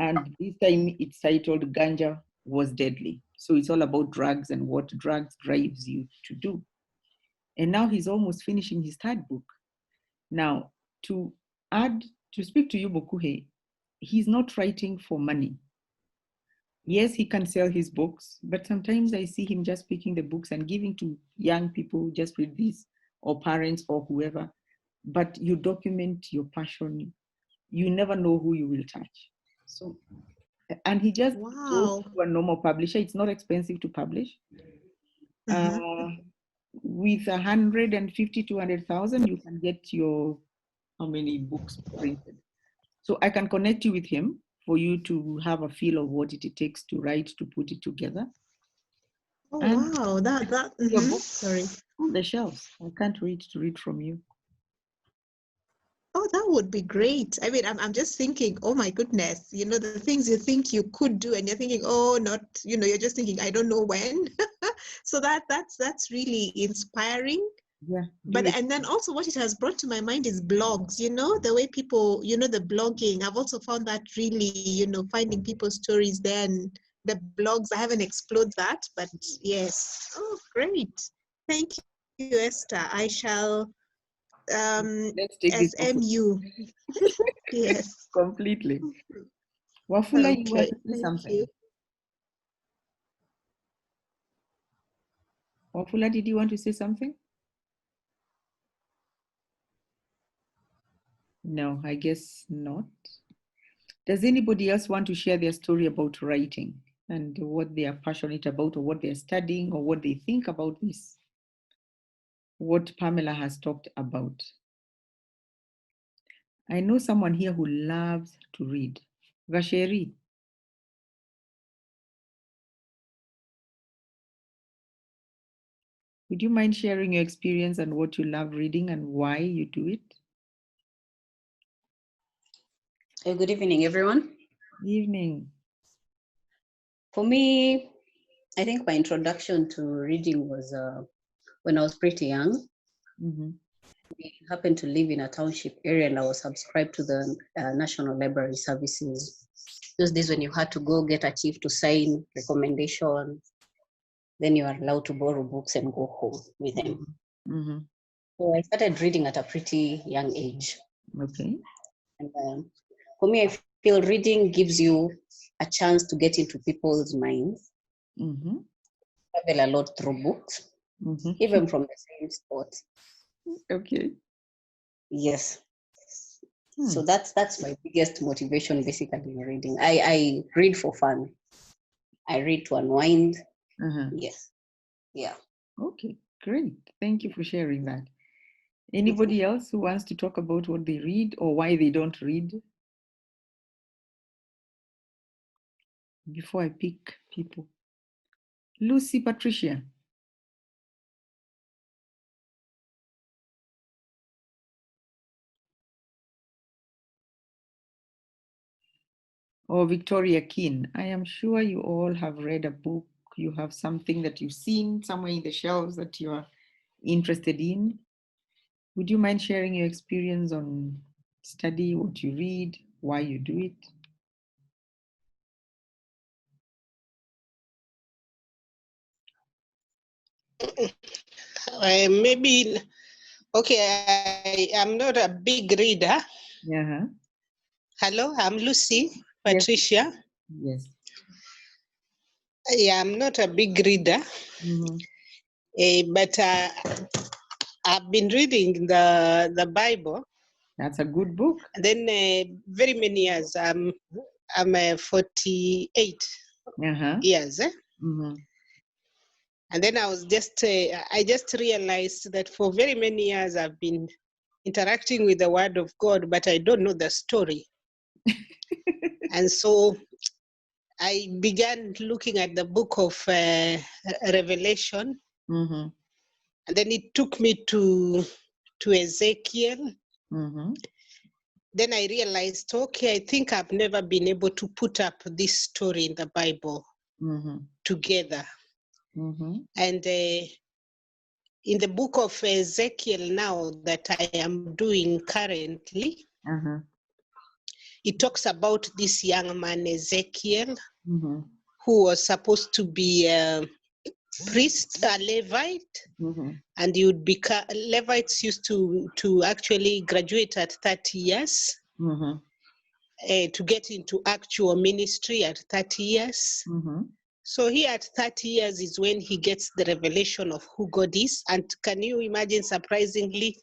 And this time it's titled Ganja Was Deadly. So it's all about drugs and what drugs drives you to do. And now he's almost finishing his third book. Now, to speak to you, Bokuhe, he's not writing for money. Yes, he can sell his books, but sometimes I see him just picking the books and giving to young people, just read this, or parents or whoever. But you document your passion. You never know who you will touch. So, and he just goes to a normal publisher. It's not expensive to publish. With 150, 200,000, you can get your, how many books printed. So I can connect you with him for you to have a feel of what it takes to write, to put it together. Oh, and wow, your book, sorry. On the shelves. I can't wait to read from you. Oh, that would be great. I mean, I'm just thinking, oh my goodness, you know, the things you think you could do and you're thinking, oh, not, you know, you're just thinking, I don't know when. So that's really inspiring. Yeah. And then also what it has brought to my mind is blogs, you know, the way people, you know, the blogging. I've also found that really, you know, finding people's stories there and the blogs. I haven't explored that, but yes. Oh, great. Thank you, Esther. I shall Let's take SMU. Yes. Completely. Wafula, you want to say something? You. Wafula, did you want to say something? No, I guess not. Does anybody else want to share their story about writing and what they are passionate about, or what they're studying, or what they think about this? What Pamela has talked about. I know someone here who loves to read. Vasheri. Would you mind sharing your experience and what you love reading and why you do it? Good evening, everyone. Evening. For me, I think my introduction to reading was when I was pretty young. Mm-hmm. We happened to live in a township area and I was subscribed to the National Library Services. Those days when you had to go get a chief to sign recommendation, then you are allowed to borrow books and go home with them. Mm-hmm. So I started reading at a pretty young age. Okay. And for me, I feel reading gives you a chance to get into people's minds. Mm-hmm. Travel a lot through books, even from the same spot. Okay. Yes. So that's my biggest motivation basically in reading. I read for fun. I read to unwind. Yes. Yeah. Okay, great. Thank you for sharing that. Anybody else who wants to talk about what they read or why they don't read? Before I pick people. Lucy, Patricia. Or Victoria Keane. I am sure you all have read a book. You have something that you've seen somewhere in the shelves that you are interested in. Would you mind sharing your experience on study, what you read, why you do it? Maybe, okay, I'm not a big reader. Yeah. Hello, I'm Lucy, Patricia. Yes. Yeah, I'm not a big reader, but I've been reading the Bible. That's a good book. And then very many years. I'm 48 years. And then I was I just realized that for very many years I've been interacting with the Word of God, but I don't know the story. And so I began looking at the book of Revelation, Mm-hmm. and then it took me to Ezekiel. Mm-hmm. Then I realized, okay, I think I've never been able to put up this story in the Bible Mm-hmm. together. Mm-hmm. And in the book of Ezekiel now that I am doing currently, Uh-huh. it talks about this young man, Ezekiel, Mm-hmm. who was supposed to be a priest, a Levite, Mm-hmm. and you would become, Levites used to actually graduate at 30 years, Mm-hmm. to get into actual ministry at 30 years. Mm-hmm. So here at 30 years is when he gets the revelation of who God is. And can you imagine, surprisingly,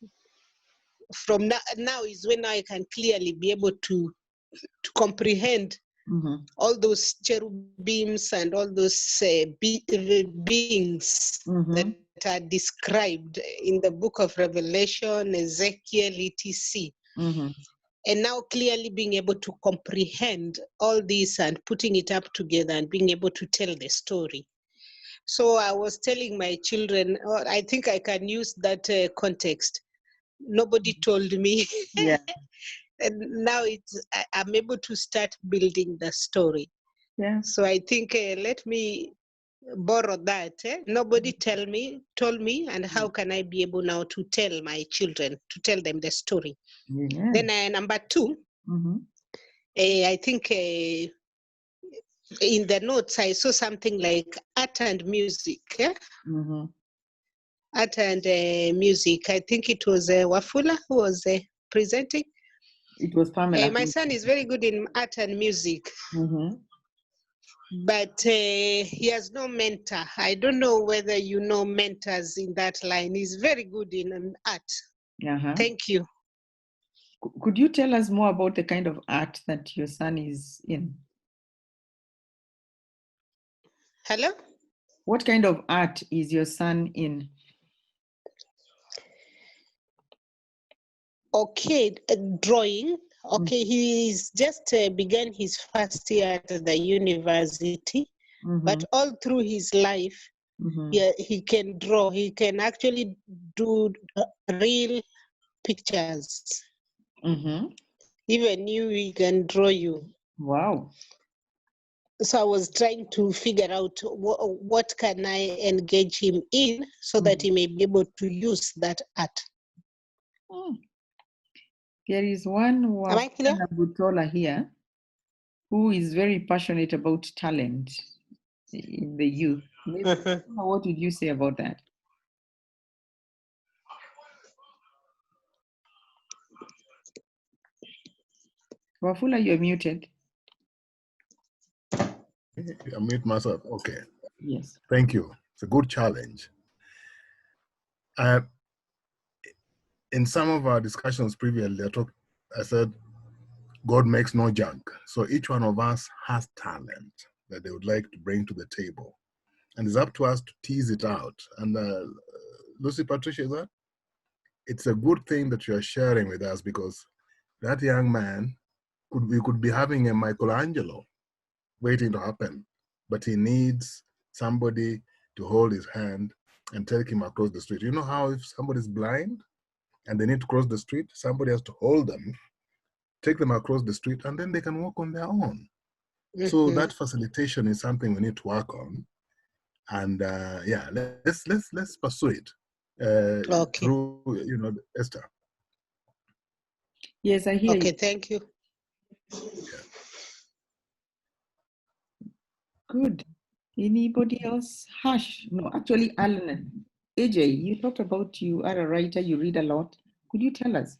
from now is when I can clearly be able to comprehend Mm-hmm. all those cherubims and all those beings Mm-hmm. that are described in the book of Revelation, Ezekiel, etc. Mm-hmm. And now clearly being able to comprehend all this and putting it up together and being able to tell the story. So I was telling my children, I think I can use that context. Nobody told me. Yeah. And now I'm able to start building the story. Yeah. So I think let me borrow that. Nobody told me, and how can I be able now to tell my children, to tell them the story? Yeah. Then number two, Mm-hmm. I think in the notes I saw something like art and music. Mm-hmm. Art and music. I think it was Wafula who was presenting. It was Pamela. My son is very good in art and music, Mm-hmm. but he has no mentor. I don't know whether you know mentors in that line. He's very good in art. Uh-huh. Thank you. Could you tell us more about the kind of art that your son is in? Hello? What kind of art is your son in? Okay, drawing. Okay, he's just began his first year at the university, Mm-hmm. but all through his life, Mm-hmm. he can draw. He can actually do real pictures. Mm-hmm. Even he can draw you. Wow. So I was trying to figure out what can I engage him in so that he may be able to use that art. There is one Am I clear? Butola here who is very passionate about talent in the youth. Maybe, what would you say about that? Wafula, you're muted. I mute myself. Okay. Yes. Thank you. It's a good challenge. In some of our discussions previously, I said, God makes no junk. So each one of us has talent that they would like to bring to the table. And it's up to us to tease it out. And Lucy, Patricia, is that? It's a good thing that you are sharing with us, because that young man, we could be having a Michelangelo waiting to happen, but he needs somebody to hold his hand and take him across the street. You know how if somebody's blind and they need to cross the street, somebody has to hold them, take them across the street, and then they can walk on their own. Mm-hmm. So that facilitation is something we need to work on, and yeah, let's pursue it Okay. through Esther. Yes, I hear you. Okay, thank you. Yeah. Good. Anybody else? Hush. No, actually, Alan. AJ, you talked about you are a writer, you read a lot. Could you tell us?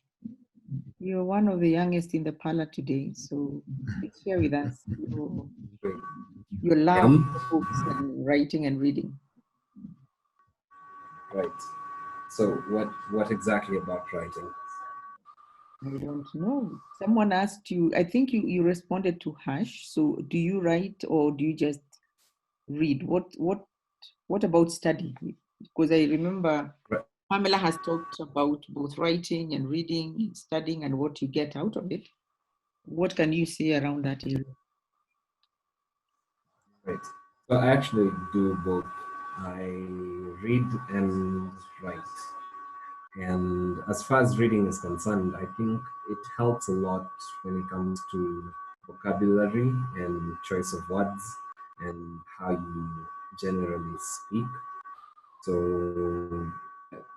You're one of the youngest in the parlor today, so please share with us your love for books and writing and reading. Right. So what exactly about writing? I don't know. Someone asked you, I think you responded to Hash. So do you write or do you just read? What about study? Because I remember Pamela has talked about both writing and reading and studying and what you get out of it. What can you say around that area? Right. So I actually do both. I read and write. And as far as reading is concerned, I think it helps a lot when it comes to vocabulary and choice of words and how you generally speak. So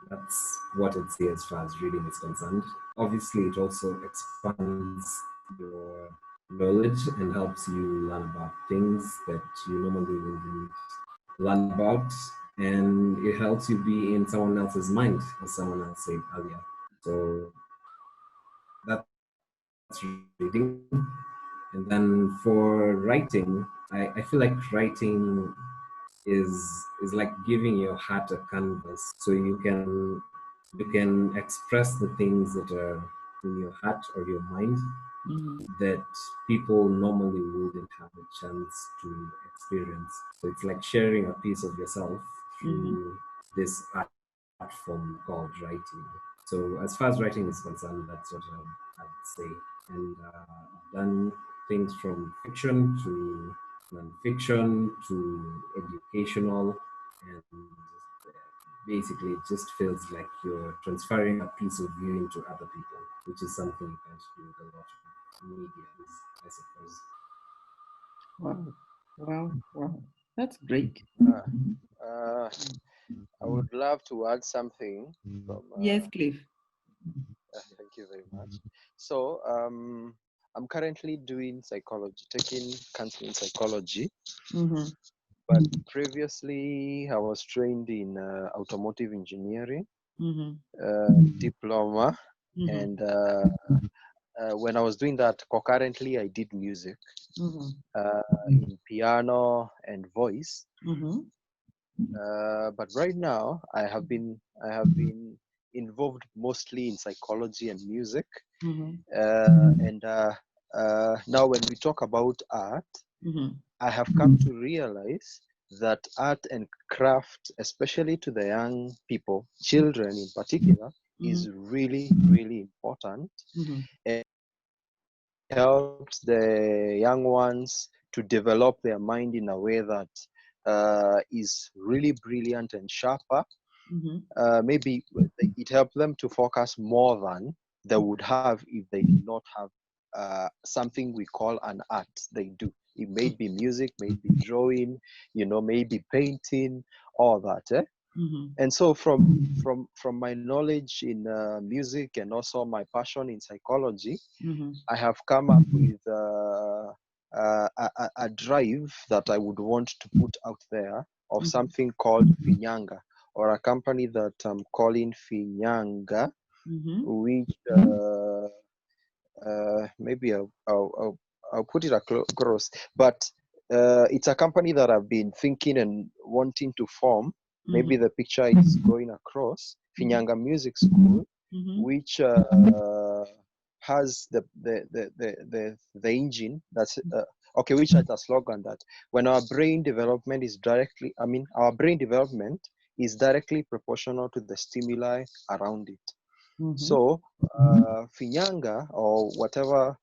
that's what I'd say as far as reading is concerned. Obviously, it also expands your knowledge and helps you learn about things that you normally wouldn't learn about. And it helps you be in someone else's mind, as someone else said earlier. So that's reading. And then for writing, I feel like writing is like giving your heart a canvas so you can express the things that are in your heart or your mind that people normally wouldn't have a chance to experience. So it's like sharing a piece of yourself through this art form called writing. So as far as writing is concerned, that's what I'd say. And I've done things from fiction to non-fiction to educational, and basically it just feels like you're transferring a piece of you into other people, which is something you can't do with a lot of media, I suppose. Wow, wow, wow. That's great. I would love to add something from. Yes, Cliff. Thank you very much. So, I'm currently doing psychology, taking counseling psychology. Mm-hmm. But previously, I was trained in automotive engineering, diploma, and when I was doing that, concurrently, I did music, in piano and voice. But right now, I have been involved mostly in psychology and music. And now, when we talk about art, I have come to realize that art and craft, especially to the young people, children in particular, is really, really important. And helps the young ones to develop their mind in a way that is really brilliant and sharper. Maybe it helps them to focus more than they would have if they did not have something we call an art they do. It may be music, maybe drawing, maybe painting, all that. And so from my knowledge in music and also my passion in psychology, I have come up with a drive that I would want to put out there of something called Finyanga, or a company that I'm calling Finyanga, which maybe I'll put it across. But it's a company that I've been thinking and wanting to form. Maybe the picture is going across. Finyanga Music School, which has the engine that's okay, which has a slogan that when our brain development is our brain development is directly proportional to the stimuli around it. So Finyanga, or whatever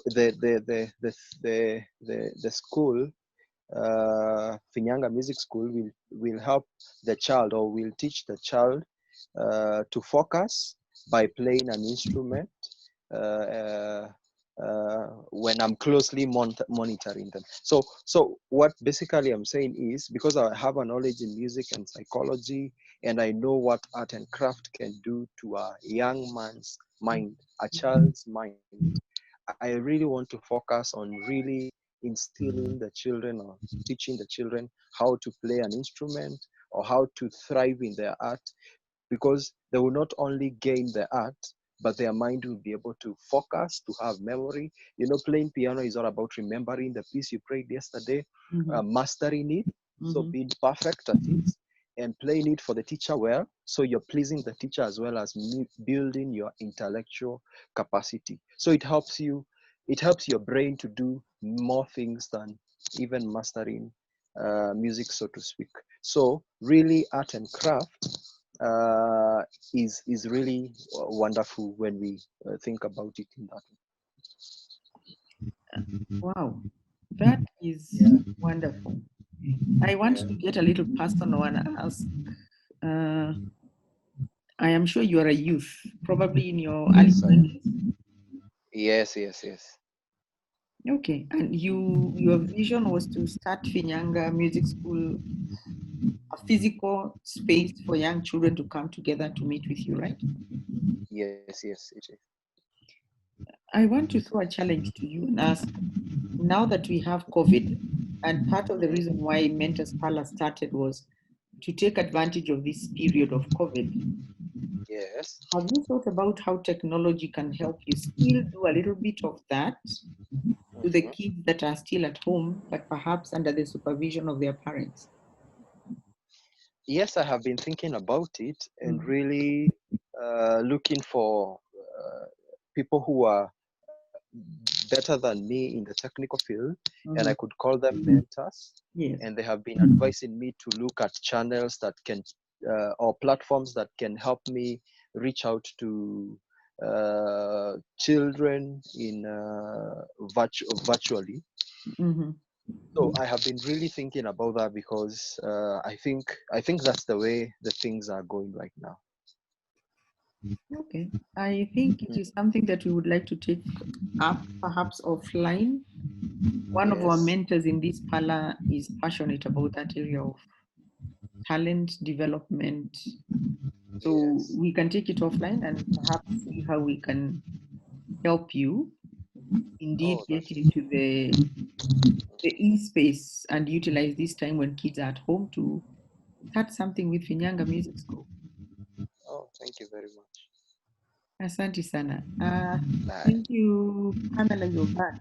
the school, Finyanga Music School, will help the child, or will teach the child to focus by playing an instrument when I'm closely monitoring them. So what basically I'm saying is, because I have a knowledge in music and psychology, and I know what art and craft can do to a young man's mind, a child's mind, I really want to focus on really instilling the children, or teaching the children how to play an instrument or how to thrive in their art, because they will not only gain the art, but their mind will be able to focus, to have memory. Playing piano is all about remembering the piece you played yesterday, mastering it, so being perfect at it, and playing it for the teacher well, so you're pleasing the teacher as well as building your intellectual capacity. So it helps your brain to do more things than even mastering music, so to speak. So really, art and craft is really wonderful when we think about it in that way. Wow, that is wonderful. I want to get a little personal and ask, I am sure you are a youth, probably in your early Yes, I am. 20s. Yes, yes, yes. Okay, and your vision was to start Finyanga Music School, a physical space for young children to come together to meet with you, right? Yes, yes, it is. I want to throw a challenge to you and ask, now that we have COVID, and part of the reason why Mentors Parlour started was to take advantage of this period of COVID. Yes. Have you thought about how technology can help you still do a little bit of that to the Mhm. kids that are still at home, but perhaps under the supervision of their parents? Yes, I have been thinking about it and Mhm. really looking for people who are better than me in the technical field, and I Mhm. could call them mentors. Yes. And they have been advising me to look at channels that can or platforms that can help me reach out to children in virtually. Mhm. So I have been really thinking about that because I think that's the way the things are going right now. Okay. I think it is something that we would like to take up, perhaps offline. One of our Yes. mentors in this parlor is passionate about that area of talent development. So Yes. we can take it offline and perhaps see how we can help you indeed Oh, get that's into the e-space and utilize this time when kids are at home to start something with Finyanga Music School. oh, thank you very much. Asante sana. Bye. Thank you, Pamela, you're back.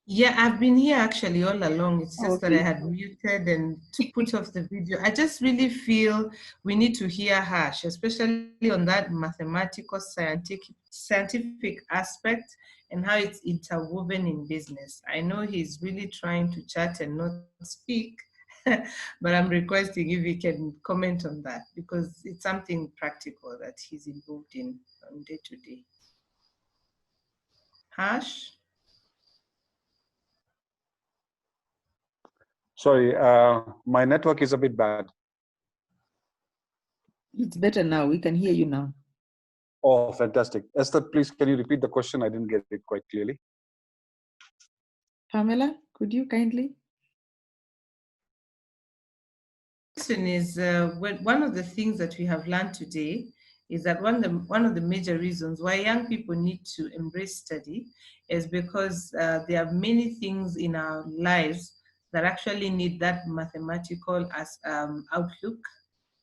Yeah, I've been here actually all along. It's just that I Okay. had muted and put off the video. I just really feel we need to hear Hash, especially on that mathematical scientific aspect and how it's interwoven in business. I know he's really trying to chat and not speak, but I'm requesting if he can comment on that because it's something practical that he's involved in on day to day. Hash? Sorry, my network is a bit bad. It's better now. We can hear you now. Oh, fantastic. Esther, please, can you repeat the question? I didn't get it quite clearly. Pamela, could you kindly? Question is one of the things that we have learned today is that one of the major reasons why young people need to embrace study is because there are many things in our lives that actually need that mathematical outlook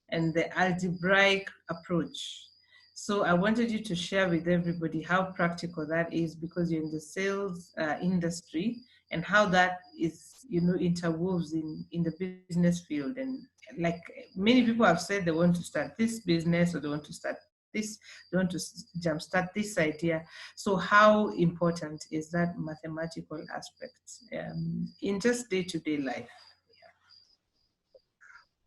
and the algebraic approach. So I wanted you to share with everybody how practical that is because you're in the sales industry and how that is, interwoves in the business field. And like many people have said, they want to start this business or they want to start this, they want to jumpstart this idea. So how important is that mathematical aspect in just day-to-day life?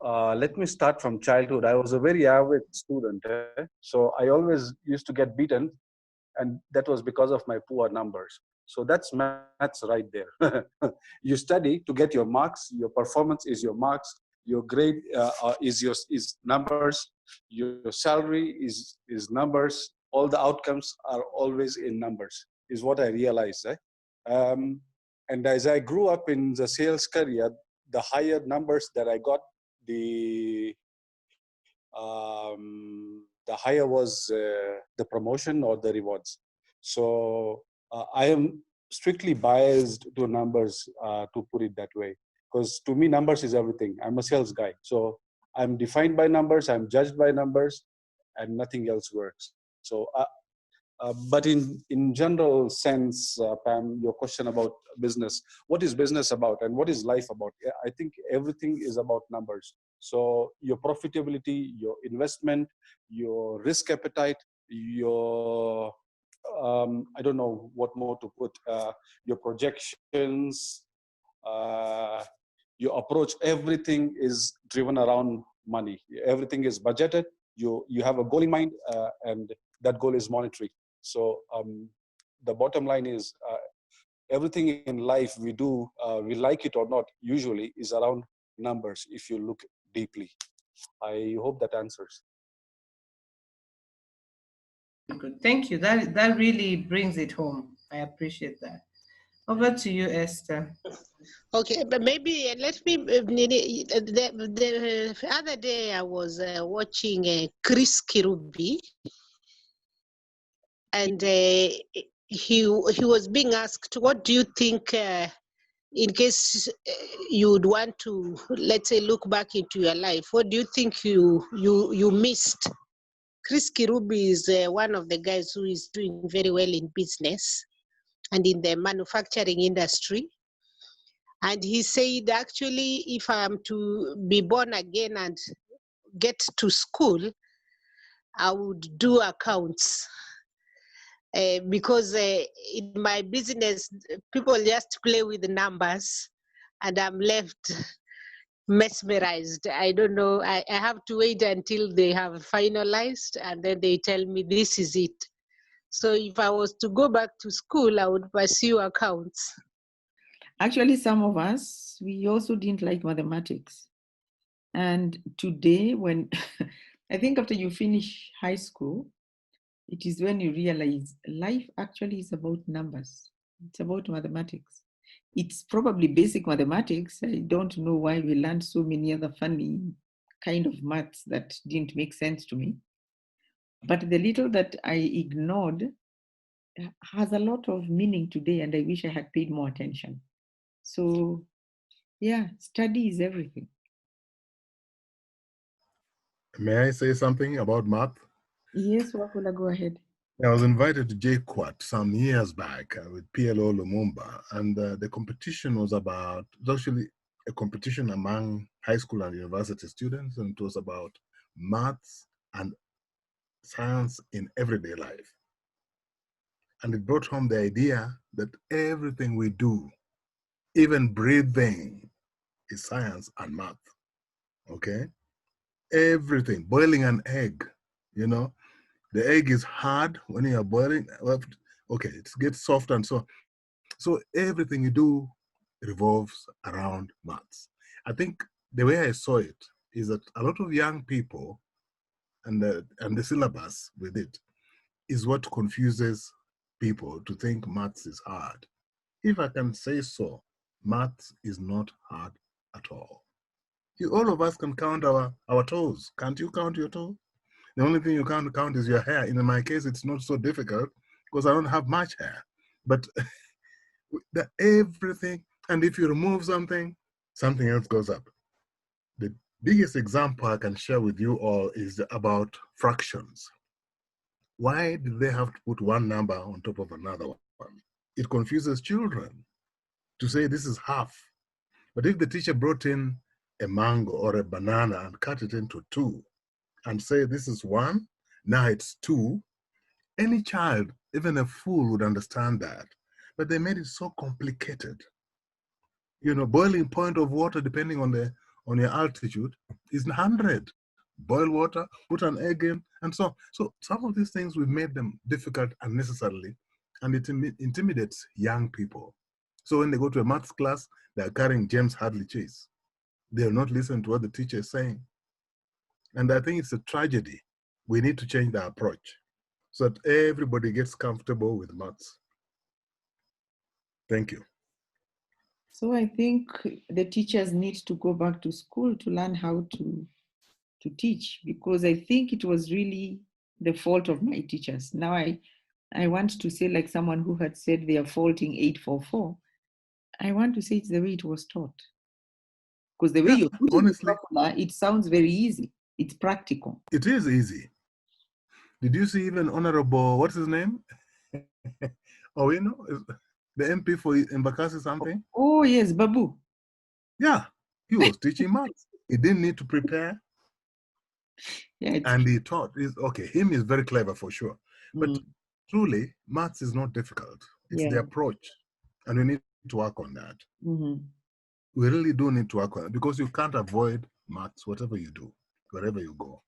Let me start from childhood. I was a very avid student. So I always used to get beaten, and that was because of my poor numbers. So that's maths right there. You study to get your marks. Your performance is your marks. Your grade is numbers. Your salary is numbers. All the outcomes are always in numbers. Is what I realized. And as I grew up in the sales career, the higher numbers that I got, the higher was the promotion or the rewards. So I am strictly biased to numbers, to put it that way, because to me numbers is everything. I'm a sales guy, so I'm defined by numbers, I'm judged by numbers, and nothing else works. So but in general sense, Pam, your question about business, what is business about and what is life about? I think everything is about numbers. So your profitability, your investment, your risk appetite, your I don't know what more to put, your projections, uh, your approach, everything is driven around money. Everything is budgeted. You have a goal in mind, and that goal is monetary. So the bottom line is everything in life we do, we like it or not, usually is around numbers if you look deeply. I hope that answers. Good. Thank you. That really brings it home. I appreciate that. Over to you, Esther. Okay, but maybe let me. The other day I was watching Chris Kirubi, and he was being asked, "What do you think?" In case you would want to, let's say, look back into your life, what do you think you missed? Chris Kirubi is one of the guys who is doing very well in business and in the manufacturing industry. And he said, actually, if I'm to be born again and get to school, I would do accounts. Because in my business, people just play with the numbers and I'm left mesmerized. I don't know. I have to wait until they have finalized and then they tell me this is it. So if I was to go back to school, I would pursue accounts. Actually, some of us, we also didn't like mathematics. And today, when I think after you finish high school, it is when you realize life actually is about numbers. It's about mathematics. It's probably basic mathematics. I don't know why we learned so many other funny kind of maths that didn't make sense to me. But the little that I ignored has a lot of meaning today, and I wish I had paid more attention. So, yeah, study is everything. May I say something about math? Yes, Wakula, go ahead. I was invited to JQuat some years back with PLO Lumumba, and the competition was actually a competition among high school and university students, and it was about maths and science in everyday life. And it brought home the idea that everything we do, even breathing, is science and math, okay? Everything, boiling an egg, you know, the egg is hard when you are boiling, well, okay, it gets soft and so on. So everything you do revolves around maths. I think the way I saw it is that a lot of young people and the syllabus with it is what confuses people to think maths is hard. If I can say so, maths is not hard at all. All of us can count our toes. Can't you count your toes? The only thing you can't count is your hair. In my case, it's not so difficult because I don't have much hair. But everything, and if you remove something, something else goes up. The biggest example I can share with you all is about fractions. Why did they have to put one number on top of another one? It confuses children to say this is half. But if the teacher brought in a mango or a banana and cut it into two and say this is one, now it's two, any child, even a fool, would understand that. But they made it so complicated. You know, boiling point of water, depending on your altitude, is 100. Boil water, put an egg in, and so on. So some of these things, we've made them difficult unnecessarily, and it intimidates young people. So when they go to a maths class, they're carrying James Hadley Chase. They'll not listen to what the teacher is saying. And I think it's a tragedy. We need to change the approach so that everybody gets comfortable with maths. Thank you. So I think the teachers need to go back to school to learn how to teach, because I think it was really the fault of my teachers. Now I want to say, like someone who had said they are faulting 844, I want to say it's the way it was taught. Because the way you're putting honestly, the formula, it sounds very easy. It's practical. It is easy. Did you see even Honorable, what's his name? Oh, you know, the MP for Embakasi something? Oh, yes, Babu. Yeah, he was teaching maths. He didn't need to prepare. Yeah, and he taught. Okay, him is very clever for sure. But truly, maths is not difficult. It's the approach. And we need to work on that. We really do need to work on it because you can't avoid maths, whatever you do, wherever you go.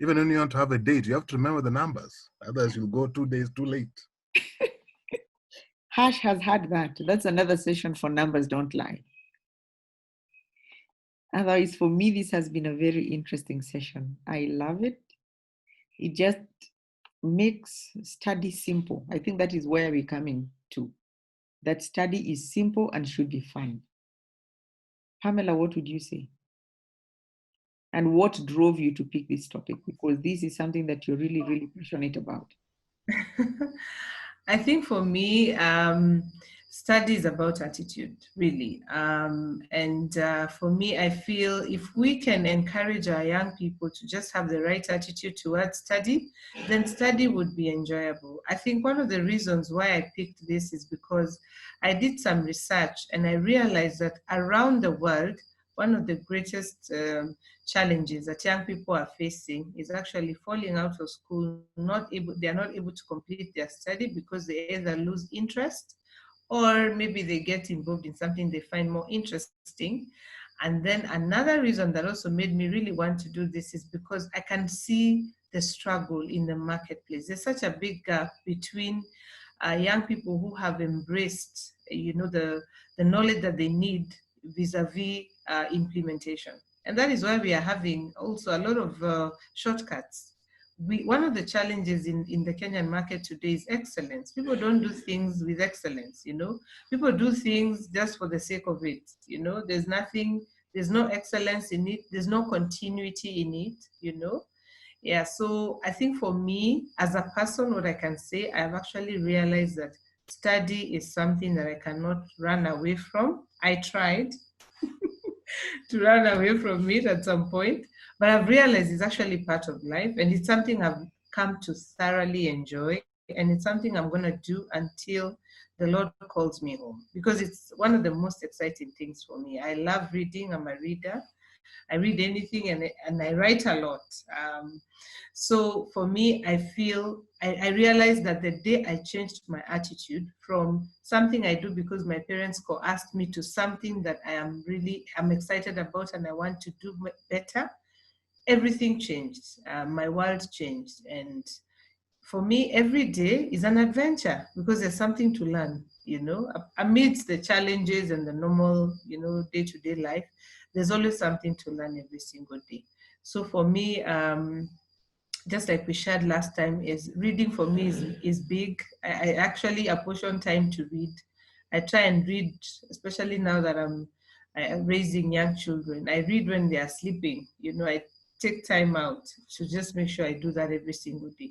Even when you want to have a date, you have to remember the numbers. Otherwise, you'll go 2 days too late. Hash has had that. That's another session for Numbers Don't Lie. Otherwise, for me, this has been a very interesting session. I love it. It just makes study simple. I think that is where we're coming to. That study is simple and should be fun. Pamela, what would you say? And what drove you to pick this topic? Because this is something that you're really, really passionate about. I think for me, study is about attitude, really. For me, I feel if we can encourage our young people to just have the right attitude towards study, then study would be enjoyable. I think one of the reasons why I picked this is because I did some research and I realized that around the world, one of the greatest challenges that young people are facing is actually falling out of school. They are not able to complete their study because they either lose interest or maybe they get involved in something they find more interesting. And then another reason that also made me really want to do this is because I can see the struggle in the marketplace. There's such a big gap between young people who have embraced, the knowledge that they need vis-a-vis implementation. And that is why we are having also a lot of shortcuts. One of the challenges in the Kenyan market today is excellence. People don't do things with excellence, People do things just for the sake of it, there's no excellence in it, there's no continuity in it, Yeah, so I think for me, as a person, what I can say, I've actually realized that study is something that I cannot run away from. I tried to run away from it at some point, but I've realized it's actually part of life and it's something I've come to thoroughly enjoy, and it's something I'm going to do until the Lord calls me home, because it's one of the most exciting things for me. I love reading. I'm a reader. I read anything and I write a lot. So for me, I realized that the day I changed my attitude from something I do because my parents asked me to something that I'm excited about and I want to do better, everything changed. My world changed. And for me, every day is an adventure because there's something to learn, amidst the challenges and the normal, day-to-day life, there's always something to learn every single day. So for me, just like we shared last time, is reading for me is big. I actually apportion time to read. I try and read, especially now that I'm raising young children. I read when they are sleeping. I take time out to just make sure I do that every single day.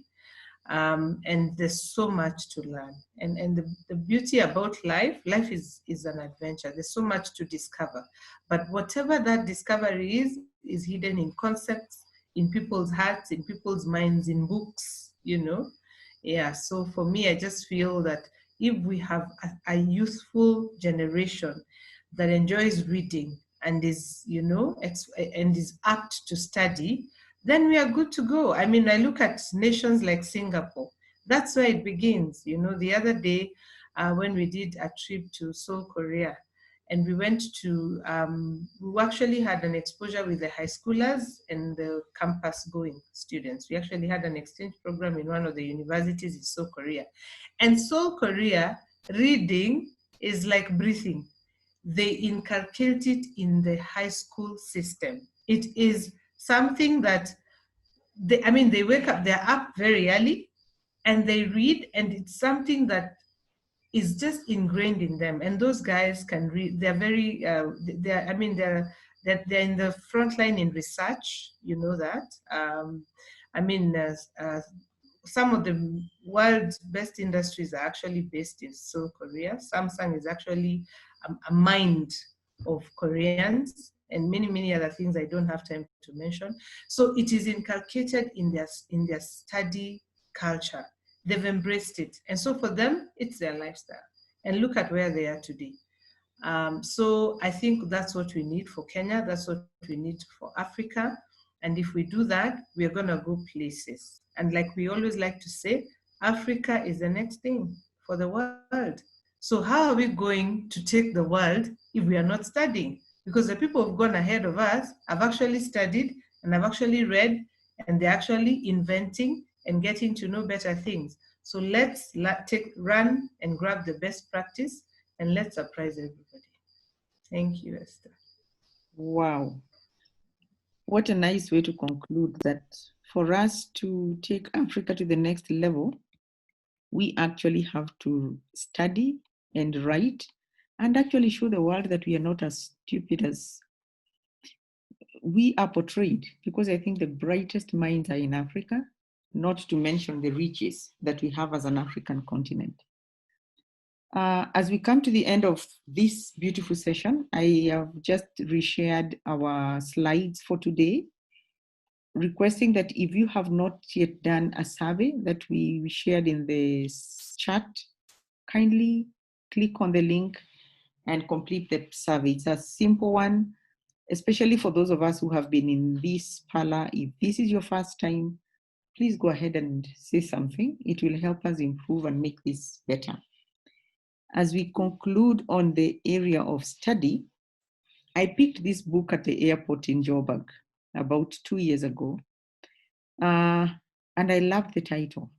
And there's so much to learn. And the beauty about life is an adventure. There's so much to discover. But whatever that discovery is hidden in concepts, in people's hearts, in people's minds, in books, Yeah, so for me, I just feel that if we have a youthful generation that enjoys reading and is, and is apt to study, then we are good to go. I mean, I look at nations like Singapore. That's where it begins. The other day when we did a trip to Seoul, Korea, and we went to, we actually had an exposure with the high schoolers and the campus going students. We actually had an exchange program in one of the universities in Seoul, Korea. And Seoul, Korea, reading is like breathing. They inculcate it in the high school system. It is something that they wake up, they're up very early and they read, and it's something that is just ingrained in them. And those guys can read. They're very, they're in the front line in research, that. Some of the world's best industries are actually based in Seoul, Korea. Samsung is actually a mind of Koreans, and many, many other things I don't have time to mention. So it is inculcated in their study culture. They've embraced it. And so for them, it's their lifestyle. And look at where they are today. So I think that's what we need for Kenya. That's what we need for Africa. And if we do that, we're going to go places. And like we always like to say, Africa is the next thing for the world. So how are we going to take the world if we are not studying? Because the people who've gone ahead of us have actually studied and have actually read, and they're actually inventing and getting to know better things. So let's run and grab the best practice, and let's surprise everybody. Thank you, Esther. Wow. What a nice way to conclude that for us to take Africa to the next level, we actually have to study and write and actually show the world that we are not as stupid as we are portrayed, because I think the brightest minds are in Africa, not to mention the riches that we have as an African continent. As we come to the end of this beautiful session, I have just reshared our slides for today, requesting that if you have not yet done a survey that we shared in the chat, kindly click on the link and complete the survey. It's a simple one, especially for those of us who have been in this parlor. If this is your first time, please go ahead and say something. It will help us improve and make this better. As we conclude on the area of study, I picked this book at the airport in Joburg about 2 years ago. And I love the title,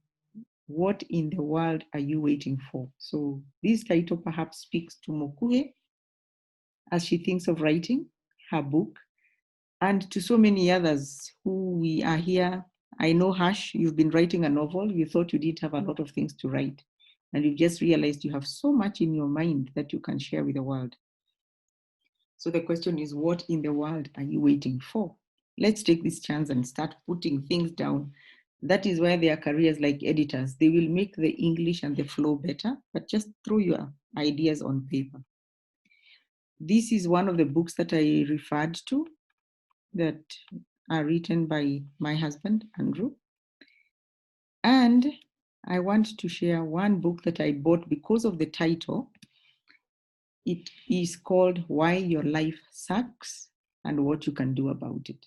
What in the World Are You Waiting For? So this title perhaps speaks to Mokuhe as she thinks of writing her book, and to so many others who we are here. I know, Hash, you've been writing a novel. You thought you didn't have a lot of things to write, and you've just realized you have so much in your mind that you can share with the world. So the question is, what in the world are you waiting for? Let's take this chance and start putting things down. That is why there are careers like editors. They will make the English and the flow better, but just throw your ideas on paper. This is one of the books that I referred to that are written by my husband, Andrew. And I want to share one book that I bought because of the title. It is called Why Your Life Sucks and What You Can Do About It.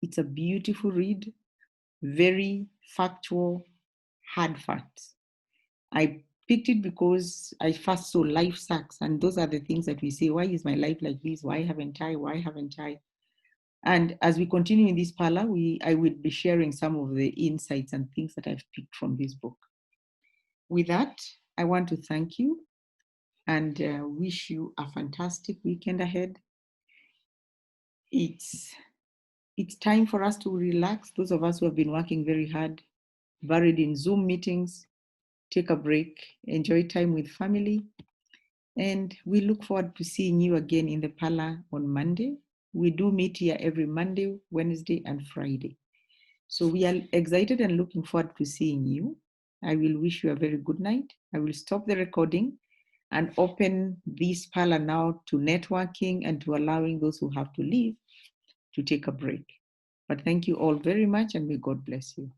It's a beautiful read, very factual, hard facts. I picked it because I first saw life sucks, and those are the things that we say, why is my life like this? Why haven't I? Why haven't I? And as we continue in this parlor, I will be sharing some of the insights and things that I've picked from this book. With that, I want to thank you and wish you a fantastic weekend ahead. It's time for us to relax. Those of us who have been working very hard, buried in Zoom meetings, take a break, enjoy time with family. And we look forward to seeing you again in the parlor on Monday. We do meet here every Monday, Wednesday, and Friday. So we are excited and looking forward to seeing you. I will wish you a very good night. I will stop the recording and open this parlor now to networking and to allowing those who have to leave to take a break. But thank you all very much, and may God bless you.